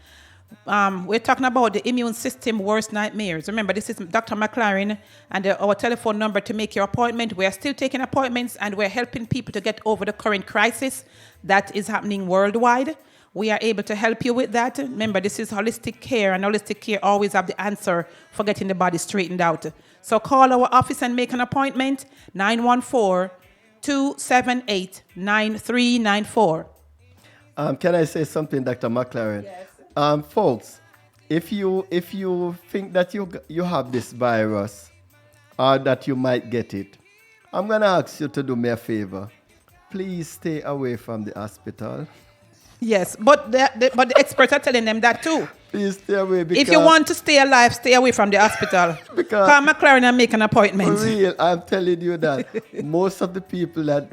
We're talking about the immune system worst nightmares. Remember, this is Dr. McLaren, and our telephone number to make your appointment. We are still taking appointments, and we're helping people to get over the current crisis that is happening worldwide. We are able to help you with that. Remember, this is holistic care, and holistic care always have the answer for getting the body straightened out. So call our office and make an appointment, 914-278-9394. Can I say something, Dr. McLaren? Yes. Folks, if you think that you have this virus or that you might get it, I'm going to ask you to do me a favor. Please stay away from the hospital. Yes, but the experts are telling them that too. Please stay away. Because if you want to stay alive, stay away from the hospital. Call McLaren and make an appointment. For real, I'm telling you that most of the people that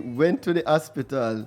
went to the hospital,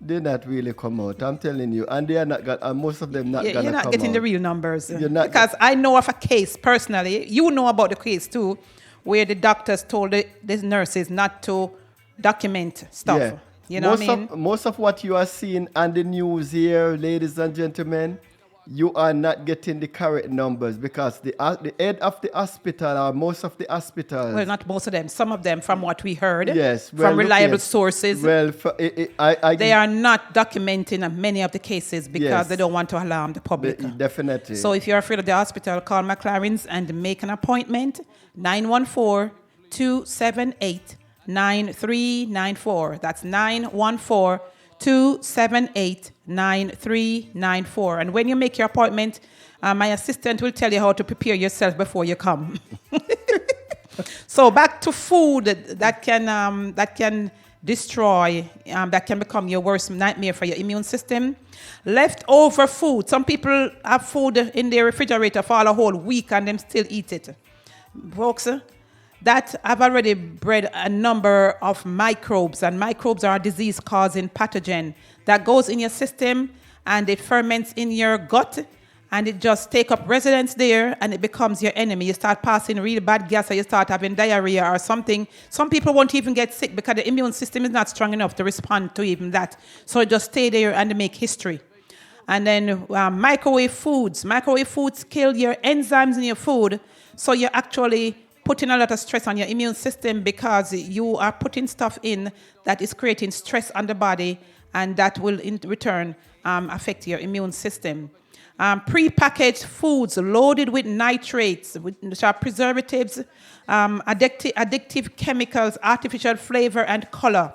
they not really come out. I'm telling you, and they are not. Most of them not gonna come out. You're not getting the real numbers. You're not because I know of a case personally. You know about the case too, where the doctors told the nurses not to document stuff. Yeah. You know what I mean? Most of what you are seeing on the news here, ladies and gentlemen, you are not getting the correct numbers because the head of the hospital or most of the hospitals. Well, not most of them. Some of them, from what we heard, yes, from reliable sources. Well, they are not documenting many of the cases because they don't want to alarm the public. Definitely. So if you're afraid of the hospital, call McLaren's and make an appointment. 914-278-9394. That's 914-278-9394. And when you make your appointment, my assistant will tell you how to prepare yourself before you come. So back to food that can destroy, that can become your worst nightmare for your immune system. Leftover food. Some people have food in their refrigerator for a whole week and them still eat it. Folks, that have already bred a number of microbes, and microbes are a disease-causing pathogen that goes in your system and it ferments in your gut, and it just take up residence there, and it becomes your enemy. You start passing really bad gas, or you start having diarrhea or something. Some people won't even get sick because the immune system is not strong enough to respond to even that. So it just stay there and they make history. And then microwave foods. Microwave foods kill your enzymes in your food, so you're actually putting a lot of stress on your immune system because you are putting stuff in that is creating stress on the body, and that will in return affect your immune system. Pre-packaged foods loaded with nitrates, which are preservatives, addictive chemicals, artificial flavor and color,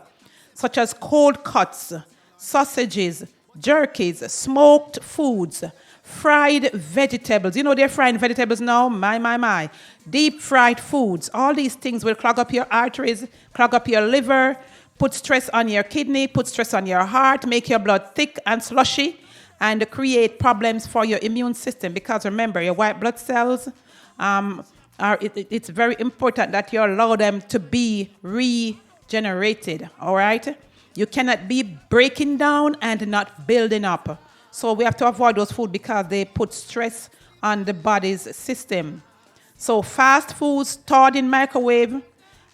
such as cold cuts, sausages, jerkies, smoked foods, fried vegetables. You know they're frying vegetables now? My. Deep fried foods. All these things will clog up your arteries, clog up your liver, put stress on your kidney, put stress on your heart, make your blood thick and slushy, and create problems for your immune system. Because remember, your white blood cells, it's very important that you allow them to be regenerated, all right? You cannot be breaking down and not building up. So we have to avoid those foods because they put stress on the body's system. So fast foods stored in microwave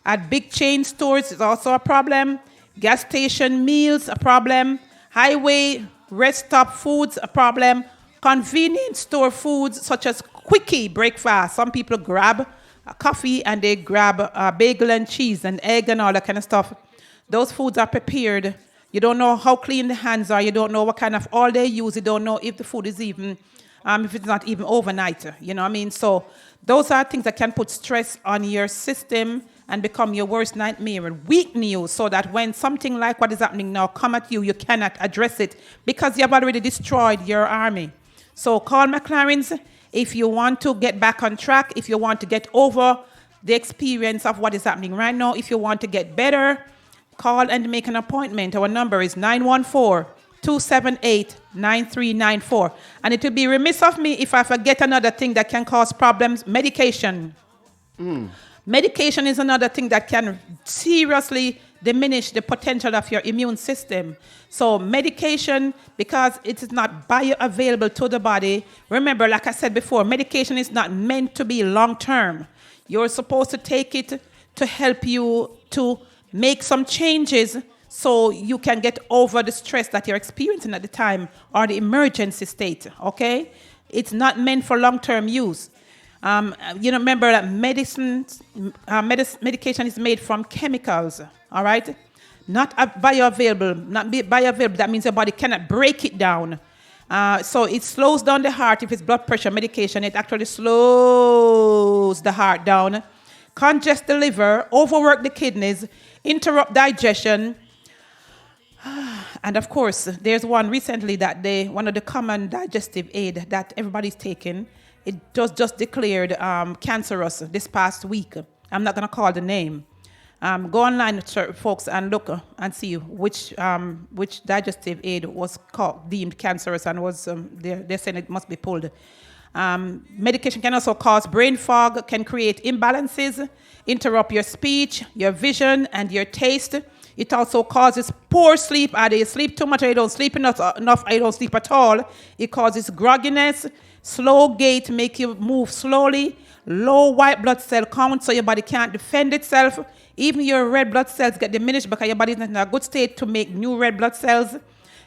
at big chain stores is also a problem. Gas station meals, a problem. Highway rest stop foods, a problem. Convenience store foods such as quickie breakfast. Some people grab a coffee and they grab a bagel and cheese and egg and all that kind of stuff. Those foods are prepared. You don't know how clean the hands are. You don't know what kind of oil they use. You don't know if the food is even, if it's not even overnight. You know what I mean? So those are things that can put stress on your system and become your worst nightmare and weaken you, so that when something like what is happening now come at you, you cannot address it because you have already destroyed your army. So call McLaren's if you want to get back on track, if you want to get over the experience of what is happening right now, if you want to get better, call and make an appointment. Our number is 914-278-9394. And it will be remiss of me if I forget another thing that can cause problems: medication. Medication is another thing that can seriously diminish the potential of your immune system. So medication, because it is not bioavailable to the body, remember, like I said before, medication is not meant to be long-term. You're supposed to take it to help you to make some changes so you can get over the stress that you're experiencing at the time or the emergency state, okay? It's not meant for long-term use. Remember that medication is made from chemicals, all right? Not bioavailable. Not bioavailable, that means your body cannot break it down. So it slows down the heart. If it's blood pressure medication, it actually slows the heart down, congest the liver, overwork the kidneys, interrupt digestion. And of course, there's one recently that one of the common digestive aid that everybody's taking, it just declared cancerous this past week. I'm not going to call the name. Go online, folks, and look and see which digestive aid was deemed cancerous and was they're saying it must be pulled. Medication can also cause brain fog, can create imbalances, interrupt your speech, your vision, and your taste. It also causes poor sleep. Either you sleep too much or you don't sleep enough or you don't sleep at all. It causes grogginess, slow gait, make you move slowly, low white blood cell count, so your body can't defend itself. Even your red blood cells get diminished because your body is not in a good state to make new red blood cells.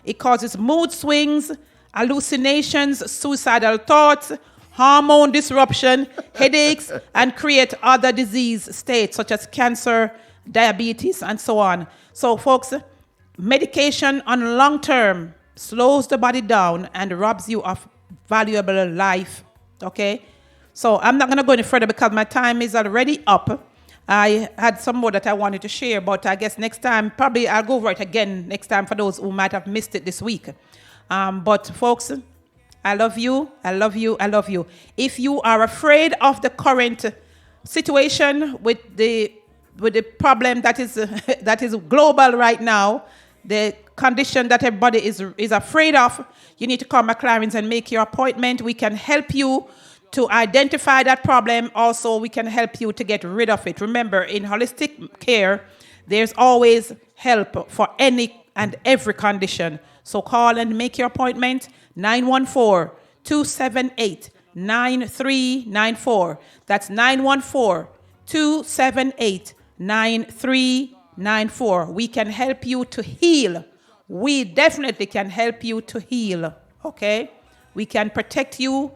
It causes mood swings, hallucinations, suicidal thoughts, hormone disruption, headaches, and create other disease states such as cancer, diabetes, and so on. So, folks, medication on long term slows the body down and robs you of valuable life, okay? So I'm not going to go any further because my time is already up. I had some more that I wanted to share, but I guess next time, probably I'll go over it again next time for those who might have missed it this week. But folks, I love you, I love you, I love you. If you are afraid of the current situation with the problem that is global right now, the condition that everybody is afraid of, you need to call McLaren's and make your appointment. We can help you to identify that problem. Also, we can help you to get rid of it. Remember, in holistic care, there's always help for any and every condition. So call and make your appointment, 914-278-9394. That's 914-278-9394. We can help you to heal. We definitely can help you to heal, okay? We can protect you,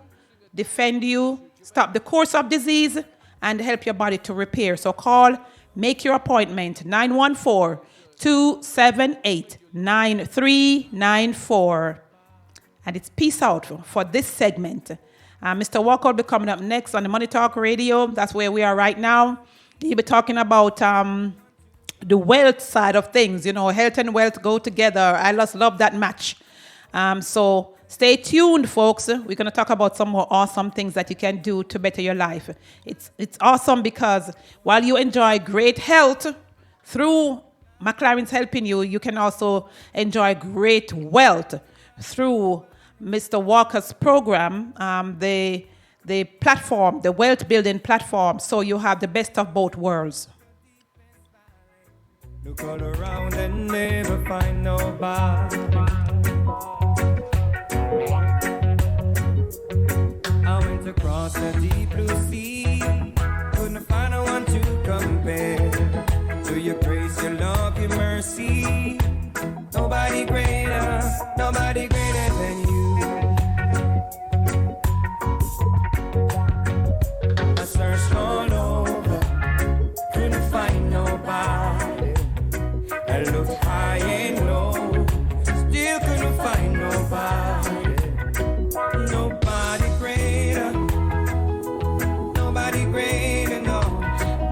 defend you, stop the course of disease, and help your body to repair. So call, make your appointment, 914-278-9394. And it's peace out for this segment. Mr. Walker will be coming up next on the Money Talk Radio. That's where we are right now. He'll be talking about the wealth side of things. You know, health and wealth go together. I just love that match. So stay tuned, folks. We're going to talk about some more awesome things that you can do to better your life. It's awesome because while you enjoy great health through McLaren's helping you, you can also enjoy great wealth through Mr. Walker's program, the platform, the wealth building platform. So you have the best of both worlds. Look all around and never find nobody. I went across the deep blue sea, couldn't find no one to compare to your grace, your love, your mercy. Nobody greater than you. I searched all over, couldn't find nobody. I looked high and low, still couldn't find nobody. Nobody greater, no,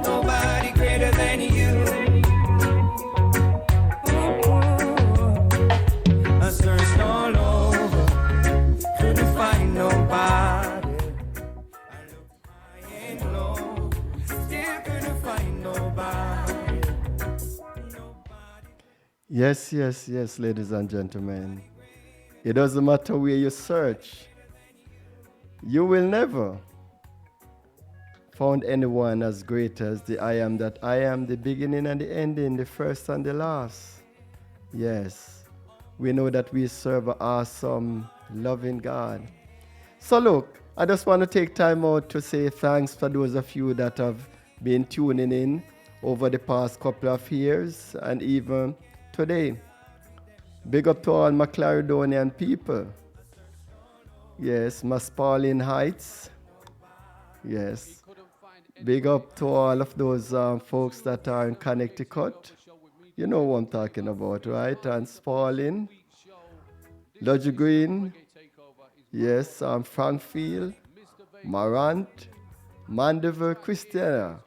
nobody greater than you. I searched all over, couldn't find nobody. I looked high and low, still couldn't find nobody. Yes, ladies and gentlemen. It doesn't matter where you search. You will never find anyone as great as the I am that I am, the beginning and the ending, the first and the last. Yes, we know that we serve an awesome, loving God. So look, I just want to take time out to say thanks for those of you that have been tuning in over the past couple of years and even today. Big up to all McLaredonian people. Yes, Maspalin Heights. Yes. Big up to all of those folks that are in Connecticut. You know what I'm talking about, right? And Spalding, Lodge Green, yes, Frankfield, Marant, Mandeville, Christiana.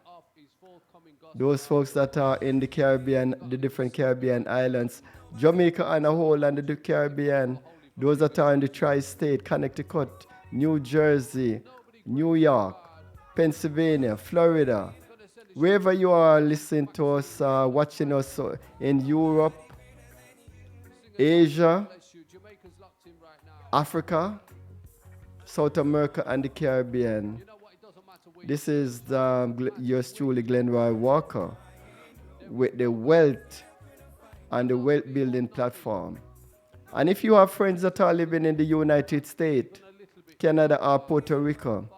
Those folks that are in the Caribbean, the different Caribbean islands, Jamaica and a whole and the Caribbean, those that are in the tri-state, Connecticut, New Jersey, New York, Pennsylvania, Florida, wherever you are listening to us, watching us in Europe, Asia, Africa, South America, and the Caribbean. This is yours truly, Glenroy Walker, with the Wealth and the Wealth Building Platform. And if you have friends that are living in the United States, Canada, or Puerto Rico,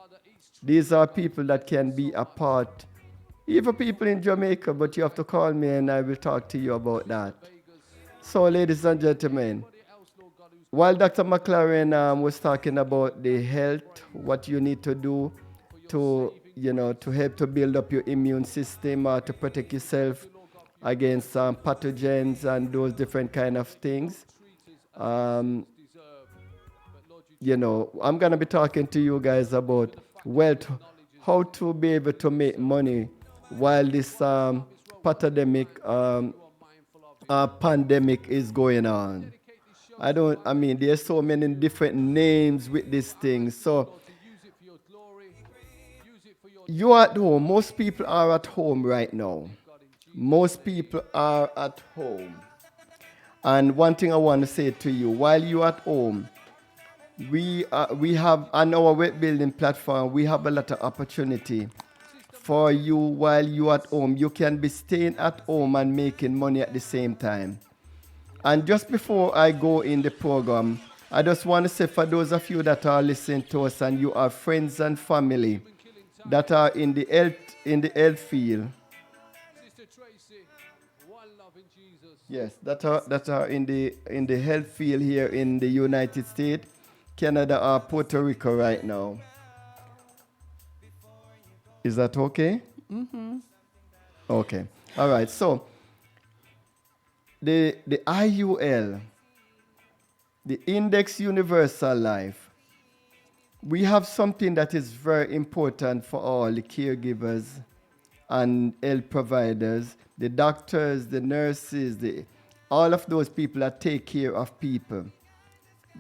these are people that can be a part. Even people in Jamaica, but you have to call me and I will talk to you about that. So, ladies and gentlemen, while Dr. McLaren was talking about the health, what you need to do to help to build up your immune system or to protect yourself against pathogens and those different kind of things. I'm going to be talking to you guys about wealth, how to be able to make money while this pandemic is going on. There's so many different names with these things. So you're at home. Most people are at home right now. Most people are at home. And one thing I want to say to you, while you're at home, we have on our weight building platform, we have a lot of opportunity for you while you at home. You can be staying at home and making money at the same time. And just before I go in the program, I just want to say for those of you that are listening to us and you are friends and family that are in the health field. Yes, that are in the health field here in the United States, Canada, or Puerto Rico right now. Is that okay? Mm-hmm. Okay. All right. So the IUL, the Index Universal Life, we have something that is very important for all the caregivers and health providers, the doctors, the nurses, all of those people that take care of people.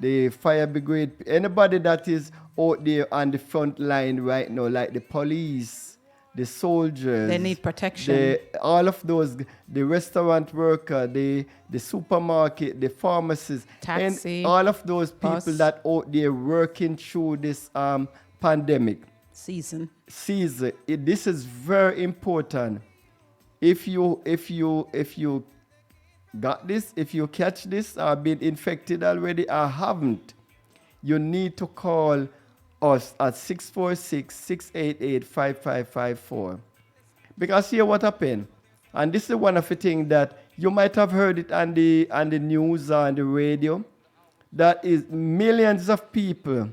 The fire brigade, anybody that is out there on the front line right now, like the police, the soldiers. They need protection. All of those, the restaurant worker, the supermarket, the pharmacists, taxi, and all of those people bus. that out there working through this pandemic season. This is very important. If you got this, if you catch this or been infected already or haven't, you need to call us at 646-688-5554. Because here what happened, and this is one of the things that you might have heard it on the news or on the radio, that is millions of people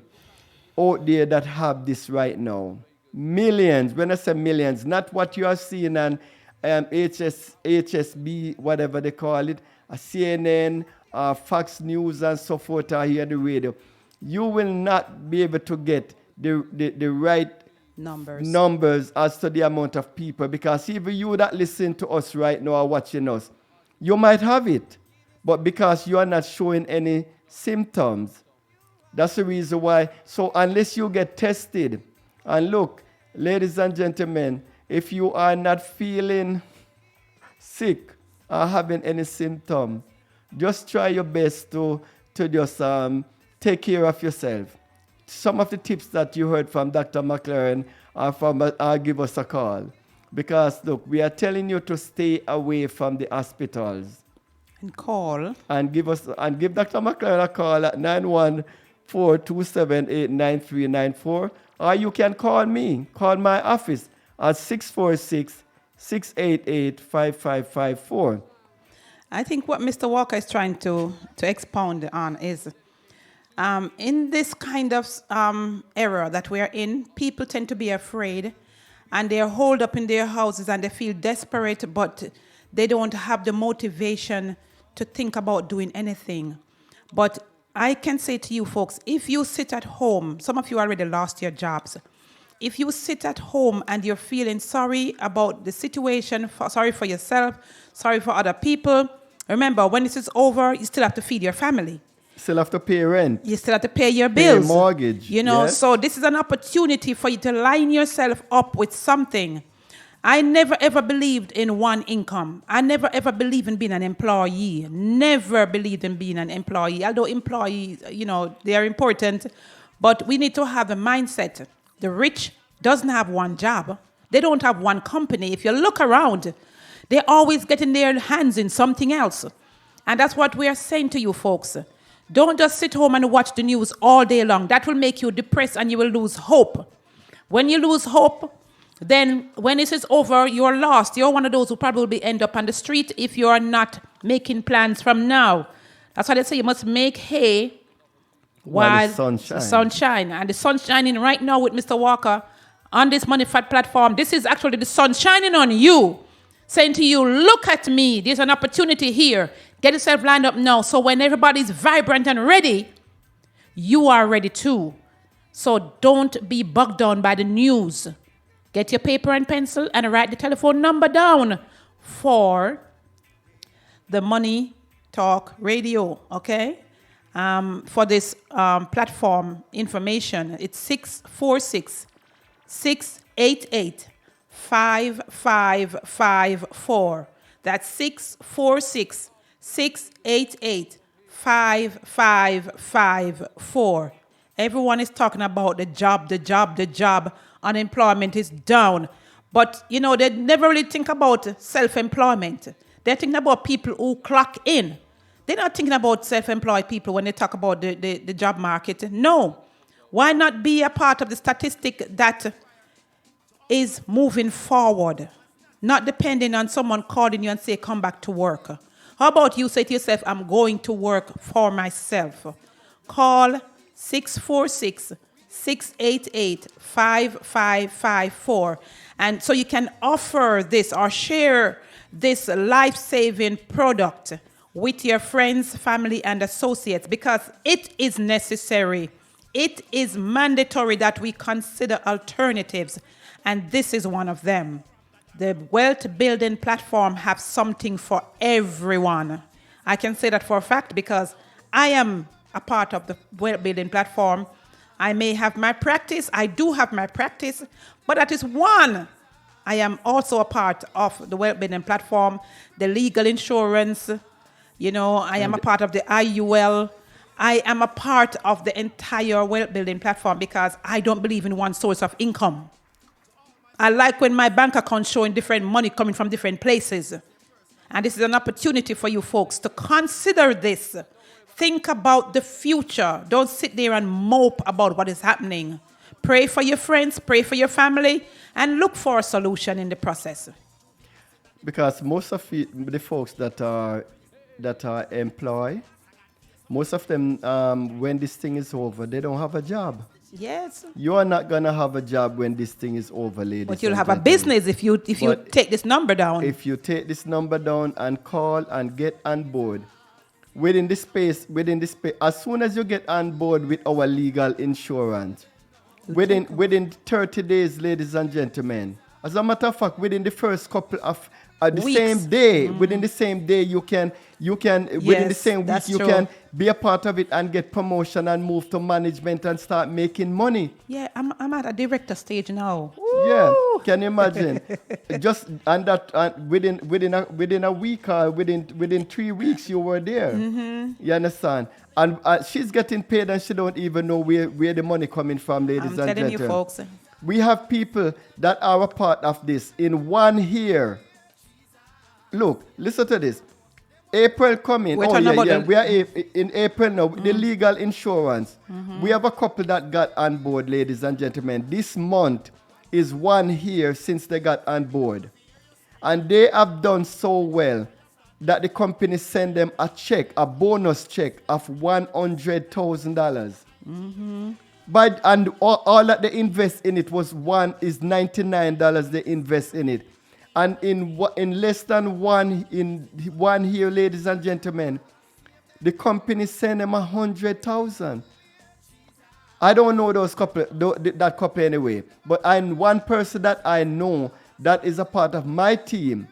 out there that have this right now. Millions. When I say millions, not what you are seeing on HSB, whatever they call it, CNN, Fox News, and so forth, or here on the radio. You will not be able to get the right numbers as to the amount of people, because even you that listen to us right now or watching us, you might have it, but because you are not showing any symptoms, that's the reason why. So unless you get tested, and look, ladies and gentlemen, if you are not feeling sick or having any symptom, just try your best to just take care of yourself. Some of the tips that you heard from Dr. McLaren are give us a call. Because look, we are telling you to stay away from the hospitals. And call. And give Dr. McLaren a call at 914-278-9394. Or you can call me. Call my office at 646-688-5554. I think what Mr. Walker is trying to expound on is in this kind of era that we are in, people tend to be afraid and they're holed up in their houses and they feel desperate, but they don't have the motivation to think about doing anything. But I can say to you folks, if you sit at home, some of you already lost your jobs. If you sit at home and you're feeling sorry about the situation, sorry for yourself, sorry for other people, remember, when this is over, you still have to feed your family. Still have to pay rent. You still have to pay your bills. Pay mortgage. You know, yes. So this is an opportunity for you to line yourself up with something. I never ever believed in one income. I never ever believed in being an employee. Never believed in being an employee. Although employees, you know, they are important, but we need to have a mindset. The rich doesn't have one job. They don't have one company. If you look around, they're always getting their hands in something else. And that's what we are saying to you folks. Don't just sit home and watch the news all day long. That will make you depressed and you will lose hope. When you lose hope, then when this is over, you're lost. You're one of those who probably end up on the street if you are not making plans from now. That's why they say you must make hay while the sun shines. And the sun's shining right now with Mr. Walker on this Money Fat platform. This is actually the sun shining on you, saying to you, look at me. There's an opportunity here. Get yourself lined up now. So when everybody's vibrant and ready, you are ready too. So don't be bogged down by the news. Get your paper and pencil and write the telephone number down for the Money Talk Radio, okay? For this platform information, it's 646-688-5554. That's 646-688-5554. Everyone is talking about the job, the job, the job. Unemployment is down. But, you know, they never really think about self-employment. They're thinking about people who clock in. They're not thinking about self-employed people when they talk about the job market. No. Why not be a part of the statistic that is moving forward, not depending on someone calling you and say, come back to work? How about you say to yourself, I'm going to work for myself? Call 646-688-5554. And so you can offer this or share this life-saving product with your friends, family, and associates, because it is necessary. It is mandatory that we consider alternatives, and this is one of them. The wealth building platform has something for everyone. I can say that for a fact because I am a part of the wealth building platform. I may have my practice. I do have my practice, but that is one. I am also a part of the wealth building platform, the legal insurance. You know, I am a part of the IUL. I am a part of the entire wealth building platform because I don't believe in one source of income. I like when my bank account showing different money coming from different places. And this is an opportunity for you folks to consider this. Think about the future. Don't sit there and mope about what is happening. Pray for your friends, pray for your family, and look for a solution in the process. Because most of the folks that are employed, most of them, when this thing is over, they don't have a job. Yes. You are not going to have a job when this thing is over, ladies. But you'll have a business if you take this number down. If you take this number down and call and get on board, within this space, as soon as you get on board with our legal insurance, within 30 days, ladies and gentlemen, as a matter of fact, within the first couple of Weeks. within the same day, you can within the same week, you can be a part of it and get promotion and move to management and start making money. Yeah, I'm at a director stage now. Yeah, can you imagine? Just and that within a week or within 3 weeks you were there. Mm-hmm. You understand? And she's getting paid and she don't even know where the money coming from, ladies and gentlemen. I'm telling you, folks. We have people that are a part of this in 1 year. Look, listen to this. April coming. We are in April now. The legal insurance. We have a couple that got on board, ladies and gentlemen. This month is 1 year since they got on board. And they have done so well that the company sent them a bonus check of $100,000. And all that they invest in it is $99 they invest in it. And in less than 1 year, ladies and gentlemen, the company sent them $100,000. I don't know that couple anyway, but I'm one person that I know that is a part of my team.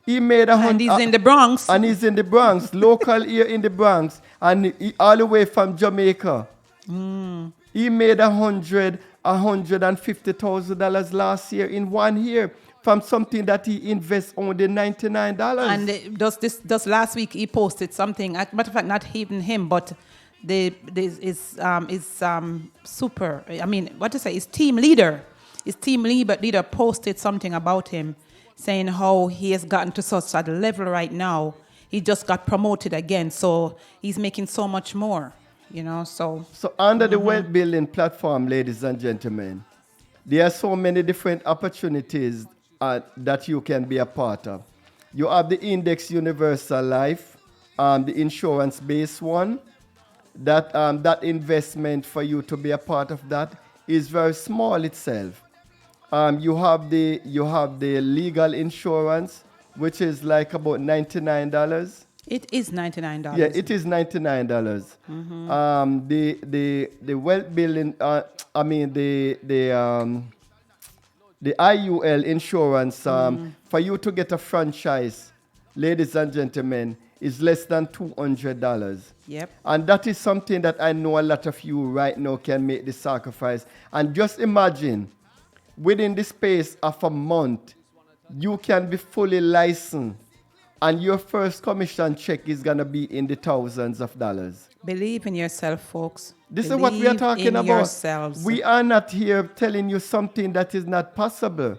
He made and he's in the Bronx. And he's in the Bronx, local here in the Bronx, and all the way from Jamaica. He made $150,000 last year in 1 year. From something that he invests only $99. And just last week he posted something. Matter of fact, not even him, but is super. I mean, what to say? His team leader posted something about him, saying how he has gotten to such a level right now. He just got promoted again, so he's making so much more. You know, so under the wealth building platform, ladies and gentlemen, there are so many different opportunities that you can be a part of. You have the Index Universal Life, the insurance-based one. That investment for you to be a part of that is very small itself. You have the legal insurance, which is like about $99. It is $99. Yeah, it is $99. The wealth building. The IUL insurance, for you to get a franchise, ladies and gentlemen, is less than $200. Yep. And that is something that I know a lot of you right now can make the sacrifice. And just imagine, within the space of a month, you can be fully licensed and your first commission check is going to be in the thousands of dollars. Believe in yourself, folks. This is what we are talking in about. Yourselves. We are not here telling you something that is not possible.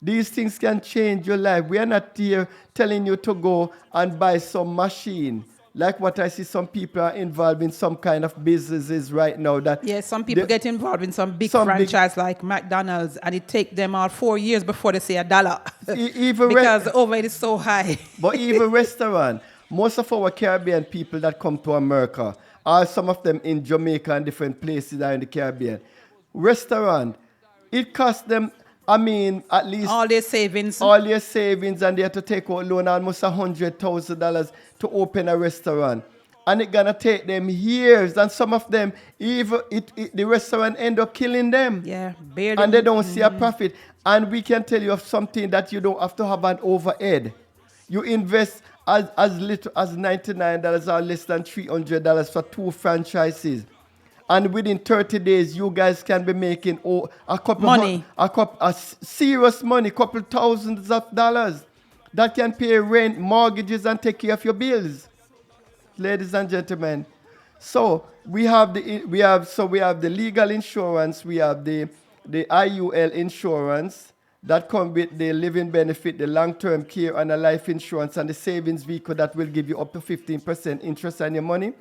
These things can change your life. We are not here telling you to go and buy some machine. Like what I see, some people are involved in some kind of businesses right now. Some people get involved in some big franchise like McDonald's, and it takes them all 4 years before they say $1. Because the overhead is so high. But even restaurant, most of our Caribbean people that come to America, or some of them in Jamaica and different places are in the Caribbean, restaurant, it costs them, at least all their savings. And they have to take out loan almost $100,000 to open a restaurant. And it's going to take them years. And some of them, the restaurant end up killing them. Yeah, barely. And they don't see a profit. And we can tell you of something that you don't have to have an overhead. You invest as little as $99 or less than $300 for 2 franchises. And within 30 days, you guys can be making a serious money, couple thousands of dollars that can pay rent, mortgages, and take care of your bills, ladies and gentlemen. So we have the legal insurance, we have the IUL insurance that come with the living benefit, the long-term care, and a life insurance, and the savings vehicle that will give you up to 15% interest on your money.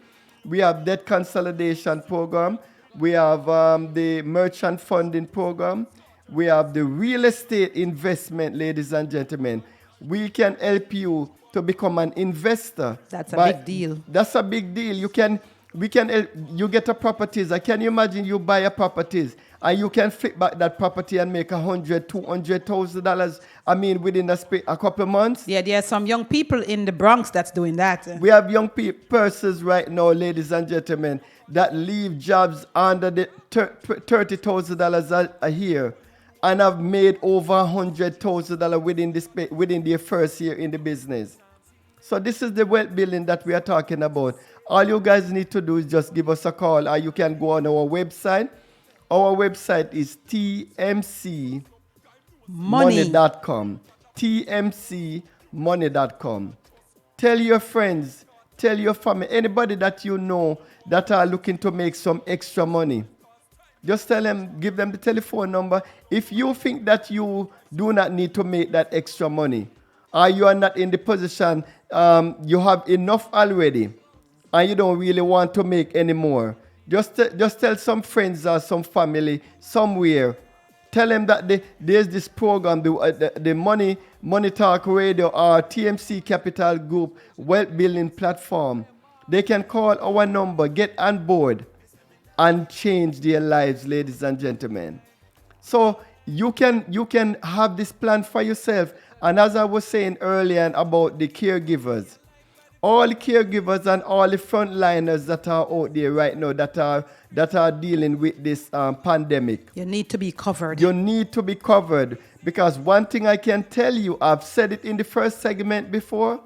We have debt consolidation program. We have the merchant funding program. We have the real estate investment, ladies and gentlemen. We can help you to become an investor. That's a big deal. That's a big deal. You get a properties. Can you imagine you buy a properties and you can flip back that property and make $100,000, $200,000, within a couple of months? Yeah, there are some young people in the Bronx that's doing that. We have young persons right now, ladies and gentlemen, that leave jobs under the $30,000 a year and have made over $100,000 within their first year in the business. So this is the wealth building that we are talking about. All you guys need to do is just give us a call, or you can go on our website. Our website is tmcmoney.com. tmcmoney.com. Tell your friends, tell your family, anybody that you know that are looking to make some extra money. Just tell them, give them the telephone number. If you think that you do not need to make that extra money, or you are not in the position, you have enough already, and you don't really want to make any more, just tell some friends or some family somewhere. Tell them that there's this program, the Money Talk Radio or TMC Capital Group Wealth Building Platform. They can call our number, get on board, and change their lives, ladies and gentlemen. So you can have this plan for yourself. And as I was saying earlier about the caregivers, all the caregivers and all the frontliners that are out there right now that are dealing with this pandemic. You need to be covered. You need to be covered, because one thing I can tell you, I've said it in the first segment before,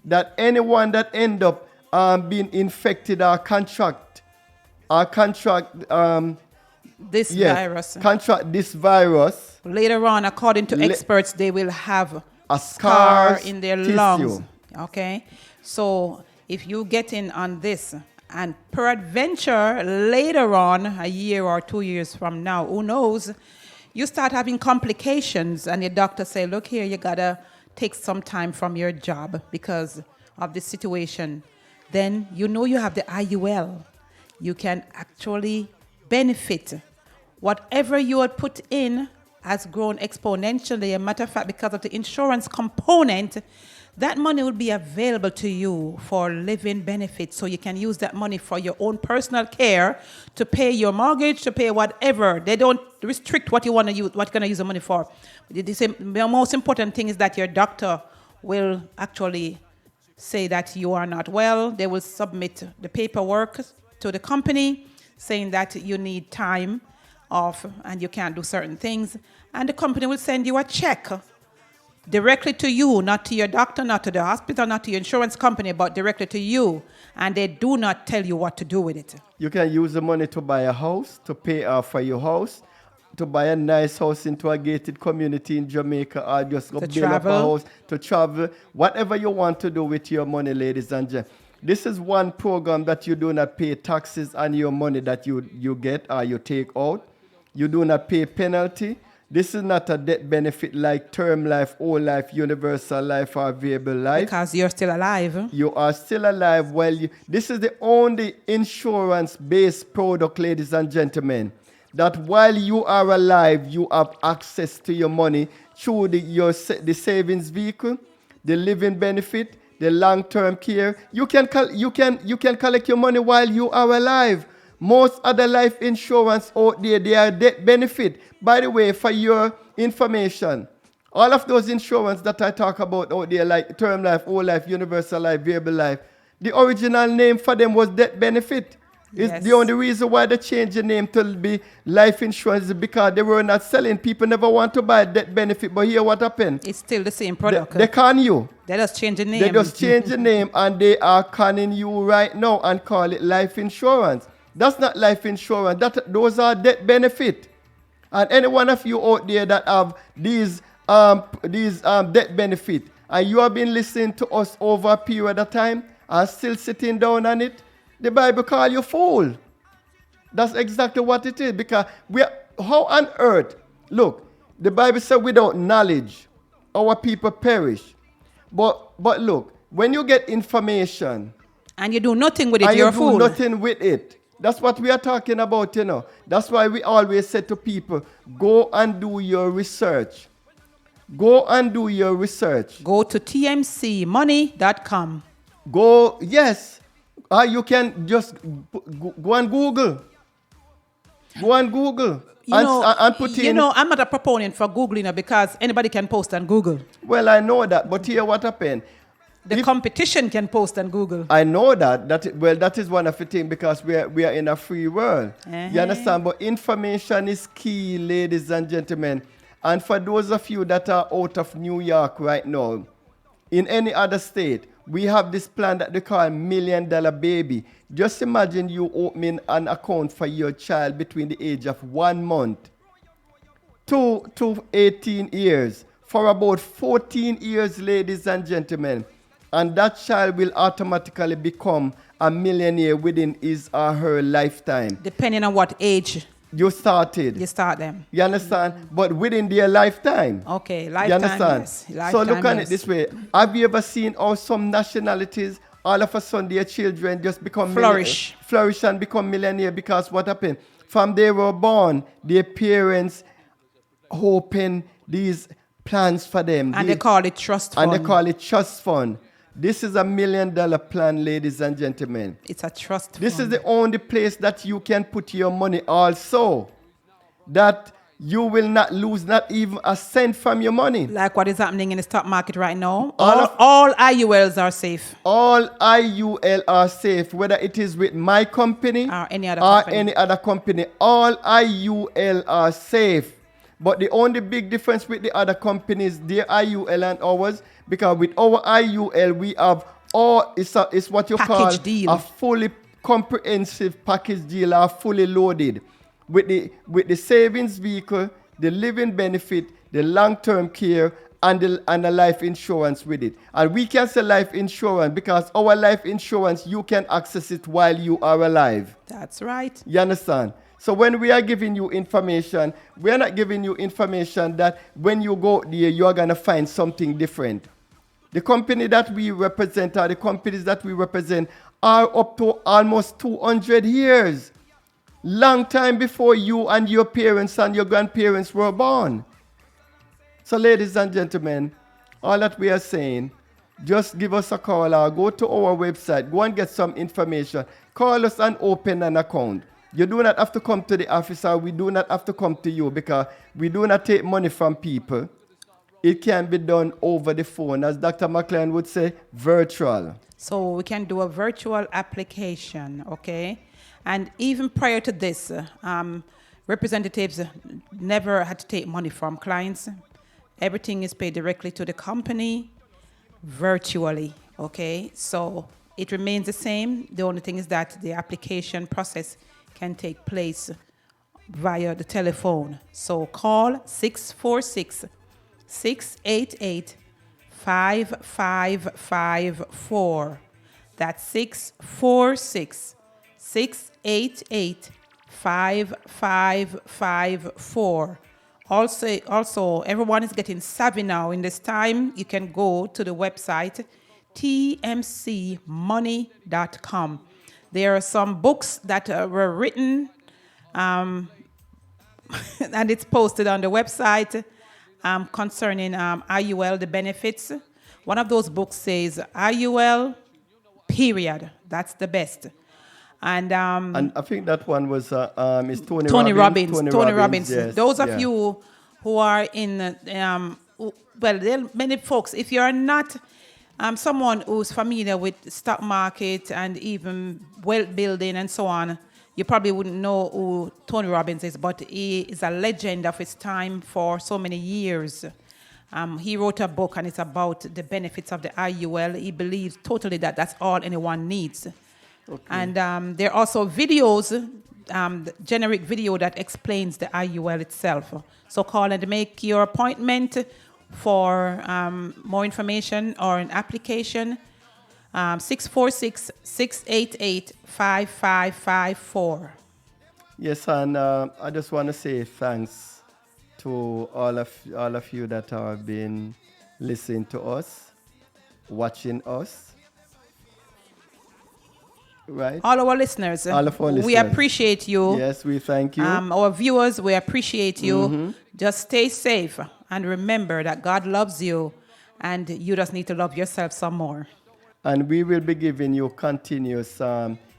that anyone that end up being infected or contract this virus. Later on, according to experts, they will have a scar in their lungs. Okay? So if you get in on this, and peradventure later on, a year or 2 years from now, who knows, you start having complications and your doctor say, look here, you gotta take some time from your job because of this situation, then you know you have the IUL. You can actually benefit. Whatever you had put in has grown exponentially. As a matter of fact, because of the insurance component, that money will be available to you for living benefits. So you can use that money for your own personal care, to pay your mortgage, to pay whatever. They don't restrict what you want to use, what you're going to use the money for. The most important thing is that your doctor will actually say that you are not well. They will submit the paperwork to the company saying that you need time off and you can't do certain things. And the company will send you a check directly to you, not to your doctor, not to the hospital, not to your insurance company, but directly to you. And they do not tell you what to do with it. You can use the money to buy a house, to pay off for your house, to buy a nice house into a gated community in Jamaica, or just go To build up a travel. house, to travel, whatever you want to do with your money, ladies and gentlemen. This is one program that you do not pay taxes on your money that you get or you take out. You do not pay penalty. This is not a death benefit like term life, whole life, universal life, or variable life. Because you're still alive. You are still alive. This is the only insurance-based product, ladies and gentlemen, that while you are alive, you have access to your money through the savings vehicle, the living benefit, the long-term care. You can collect your money while you are alive. Most other life insurance out there, they are death benefit. By the way, for your information, all of those insurance that I talk about out there, like term life, whole life, universal life, variable life, the original name for them was death benefit. It's the only reason why they changed the name to be life insurance is because they were not selling. People never want to buy death benefit, but here what happened? It's still the same product. They con you. They just change the name. They just change the name and they are conning you right now and call it life insurance. That's not life insurance. Those are death benefit. And any one of you out there that have these death benefit and you have been listening to us over a period of time and still sitting down on it, the Bible call you fool. That's exactly what it is. Because how on earth, look, the Bible said without knowledge, our people perish. But look, when you get information and you do nothing with it, and you're you a fool. do nothing with it. That's what we are talking about, you know. That's why we always say to people, go and do your research. Go and do your research. Go to tmcmoney.com. Go, yes. Or you can just go on Google. Go on Google. And put in. I'm not a proponent for Googling because anybody can post on Google. Well, I know that. But here what happened? The competition can post on Google. I know that. That is one of the things because we are in a free world. You understand? But information is key, ladies and gentlemen. And for those of you that are out of New York right now, in any other state, we have this plan that they call $1 Million Baby. Just imagine you opening an account for your child between the age of 1 month to 18 years for about 14 years, ladies and gentlemen. And that child will automatically become a millionaire within his or her lifetime. Depending on what age you started. You start them. You understand? But within their lifetime. Okay, lifetime. You understand? Yes. So Lifetime, look at yes. it this way. Have you ever seen how some nationalities, all of a sudden their children just become Flourish and become millionaire because what happened? From they were born, their parents open these plans for them. And they call it trust fund. And they call it trust fund. This is $1 million plan, ladies and gentlemen. It's a trust fund. This is the only place that you can put your money also. That you will not lose not even a cent from your money. Like what is happening in the stock market right now. All IULs are safe. All IUL are safe, whether it is with my company or any other company. All IUL are safe. But the only big difference with the other companies, their IUL and ours, because with our IUL, we have it's what you call a fully comprehensive package deal, or fully loaded. With the savings vehicle, the living benefit, the long-term care, and the life insurance with it. And we can say life insurance because our life insurance, you can access it while you are alive. That's right. You understand? So when we are giving you information, we are not giving you information that when you go there, you are going to find something different. The company that we represent, or the companies that we represent, are up to almost 200 years. Long time before you and your parents and your grandparents were born. So ladies and gentlemen, all that we are saying, just give us a call or go to our website, go and get some information. Call us and open an account. You do not have to come to the office, or we do not have to come to you, because we do not take money from people. It can be done over the phone, as Dr. McLean would say, virtual. So we can do a virtual application, okay? And even prior to this, representatives never had to take money from clients. Everything is paid directly to the company, virtually, okay? So it remains the same. The only thing is that the application process can take place via the telephone. So call 646-688-5554. That's 646-688-5554. Also, everyone is getting savvy now. In this time, you can go to the website tmcmoney.com. There are some books that were written, and it's posted on the website concerning IUL, the benefits. One of those books says IUL, period. That's the best. And I think that one was is Tony Robbins. Tony Robbins. Yes, Those of you who are in, well, there are many folks. If you are not someone who's familiar with stock market and even wealth building and so on, you probably wouldn't know who Tony Robbins is, but he is a legend of his time for so many years. He wrote a book, and it's about the benefits of the IUL. He believes totally that that's all anyone needs. Okay. And there are also videos, generic video that explains the IUL itself. So call and make your appointment for more information or an application. 646-688-5554. Yes, and I just want to say thanks to all of you that have been listening to us, watching us. Right. All our listeners. All of our listeners. We appreciate you. Yes, we thank you. Our viewers, we appreciate you. Just stay safe and remember that God loves you, and you just need to love yourself some more. And we will be giving you continuous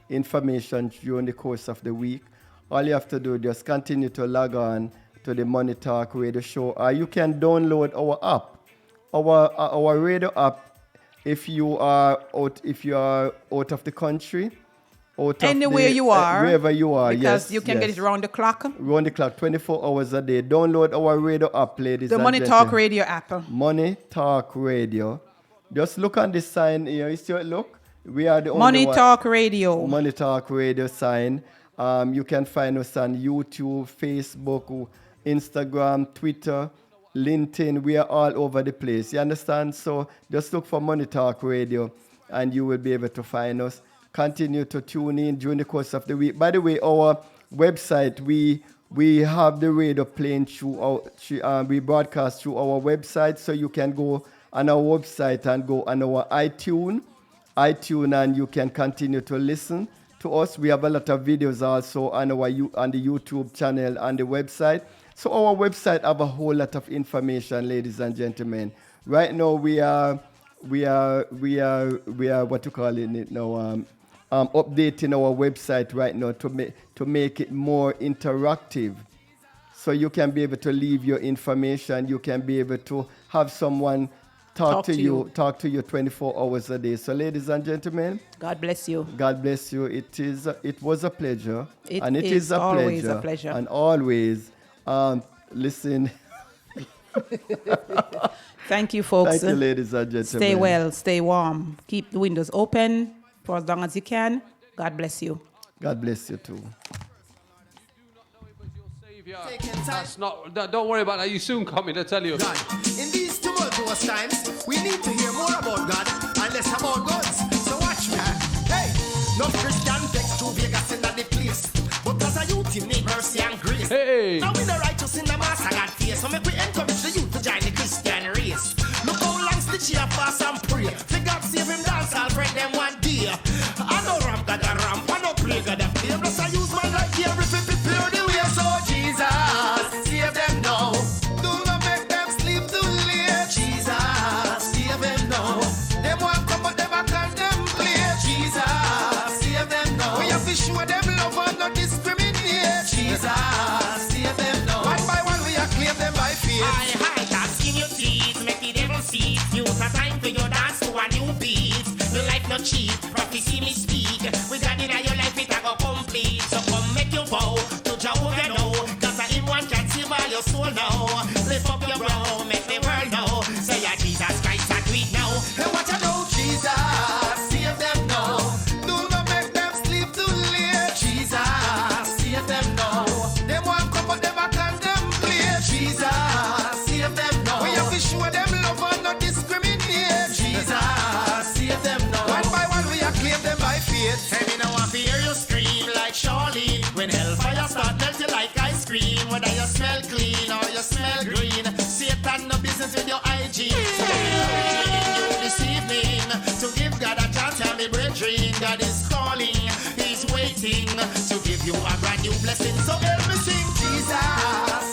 information during the course of the week. All you have to do is just continue to log on to the Money Talk Radio Show. You can download our app, our radio app. If you are out of the country, anywhere you are, wherever you are, because you can get it around the clock. Round the clock, 24 hours a day. Download our radio app, ladies and gentlemen. The Money Talk Radio app. Money Talk Radio. Just look on this sign here. You see it? Look, we are the only Money one. Talk Radio. Money Talk Radio sign. You can find us on YouTube, Facebook, Instagram, Twitter, LinkedIn. We are all over the place. You understand? So just look for Money Talk Radio and you will be able to find us. Continue to tune in during the course of the week. By the way, our website, we have the radio playing through we broadcast through our website, so you can go on our website and go on our iTunes, and you can continue to listen to us. We have a lot of videos also on the YouTube channel and the website. So our website have a whole lot of information, ladies and gentlemen. Right now we are what you call it now, updating our website right now to make it more interactive. So you can be able to leave your information. You can be able to have someone talk to you 24 hours a day. So ladies and gentlemen, God bless you. God bless you. It was a pleasure. It is always a pleasure. And always listen. Thank you, folks. Thank you, ladies and gentlemen. Stay well, stay warm. Keep the windows open for as long as you can. God bless you. God bless you too. Don't worry about that. You soon coming, I tell you. God. In these tumultuous times, we need to hear more about God and less about guns. So watch me. Hey, no Christian vex to Vegas in the place. But as a youth, you need mercy and grace. Hey. Now we the righteous in the mass of God face. So make we encourage the youth to join the Christian race. Look how long the cheer fast and pray. For God save him dance, I'll break them one day. I know ramp, God a ramp. I know play, God a play. Plus I use my life here if it prepare the way. So Jesus, save them now. Do not make them sleep too late. Jesus, save them now. Them want come but them a contemplate. Jesus, save them now. We have to show them love and not discriminate. Jesus, save them now. One by one we acclaim them by faith. I can't skin your teeth, make the devil see. Use a time for your dance to a new beat. The life not cheap, prophecy me speak. We got in your life it a go complete. So come make your vow to Jehovah now. Cause in one can save all your soul now. Lift up your brow, make the world know. Say yeah, Jesus Christ I do it now. Hey, what you know, Jesus, save them now. Do not make them sleep too late. Jesus, save them now. Them want smell clean or you smell green. Satan, no business with your hygiene. So I'm urging you this evening to give God a chance. Tell me, brethren, God is calling, He's waiting to give you a brand new blessing. So help me sing, Jesus.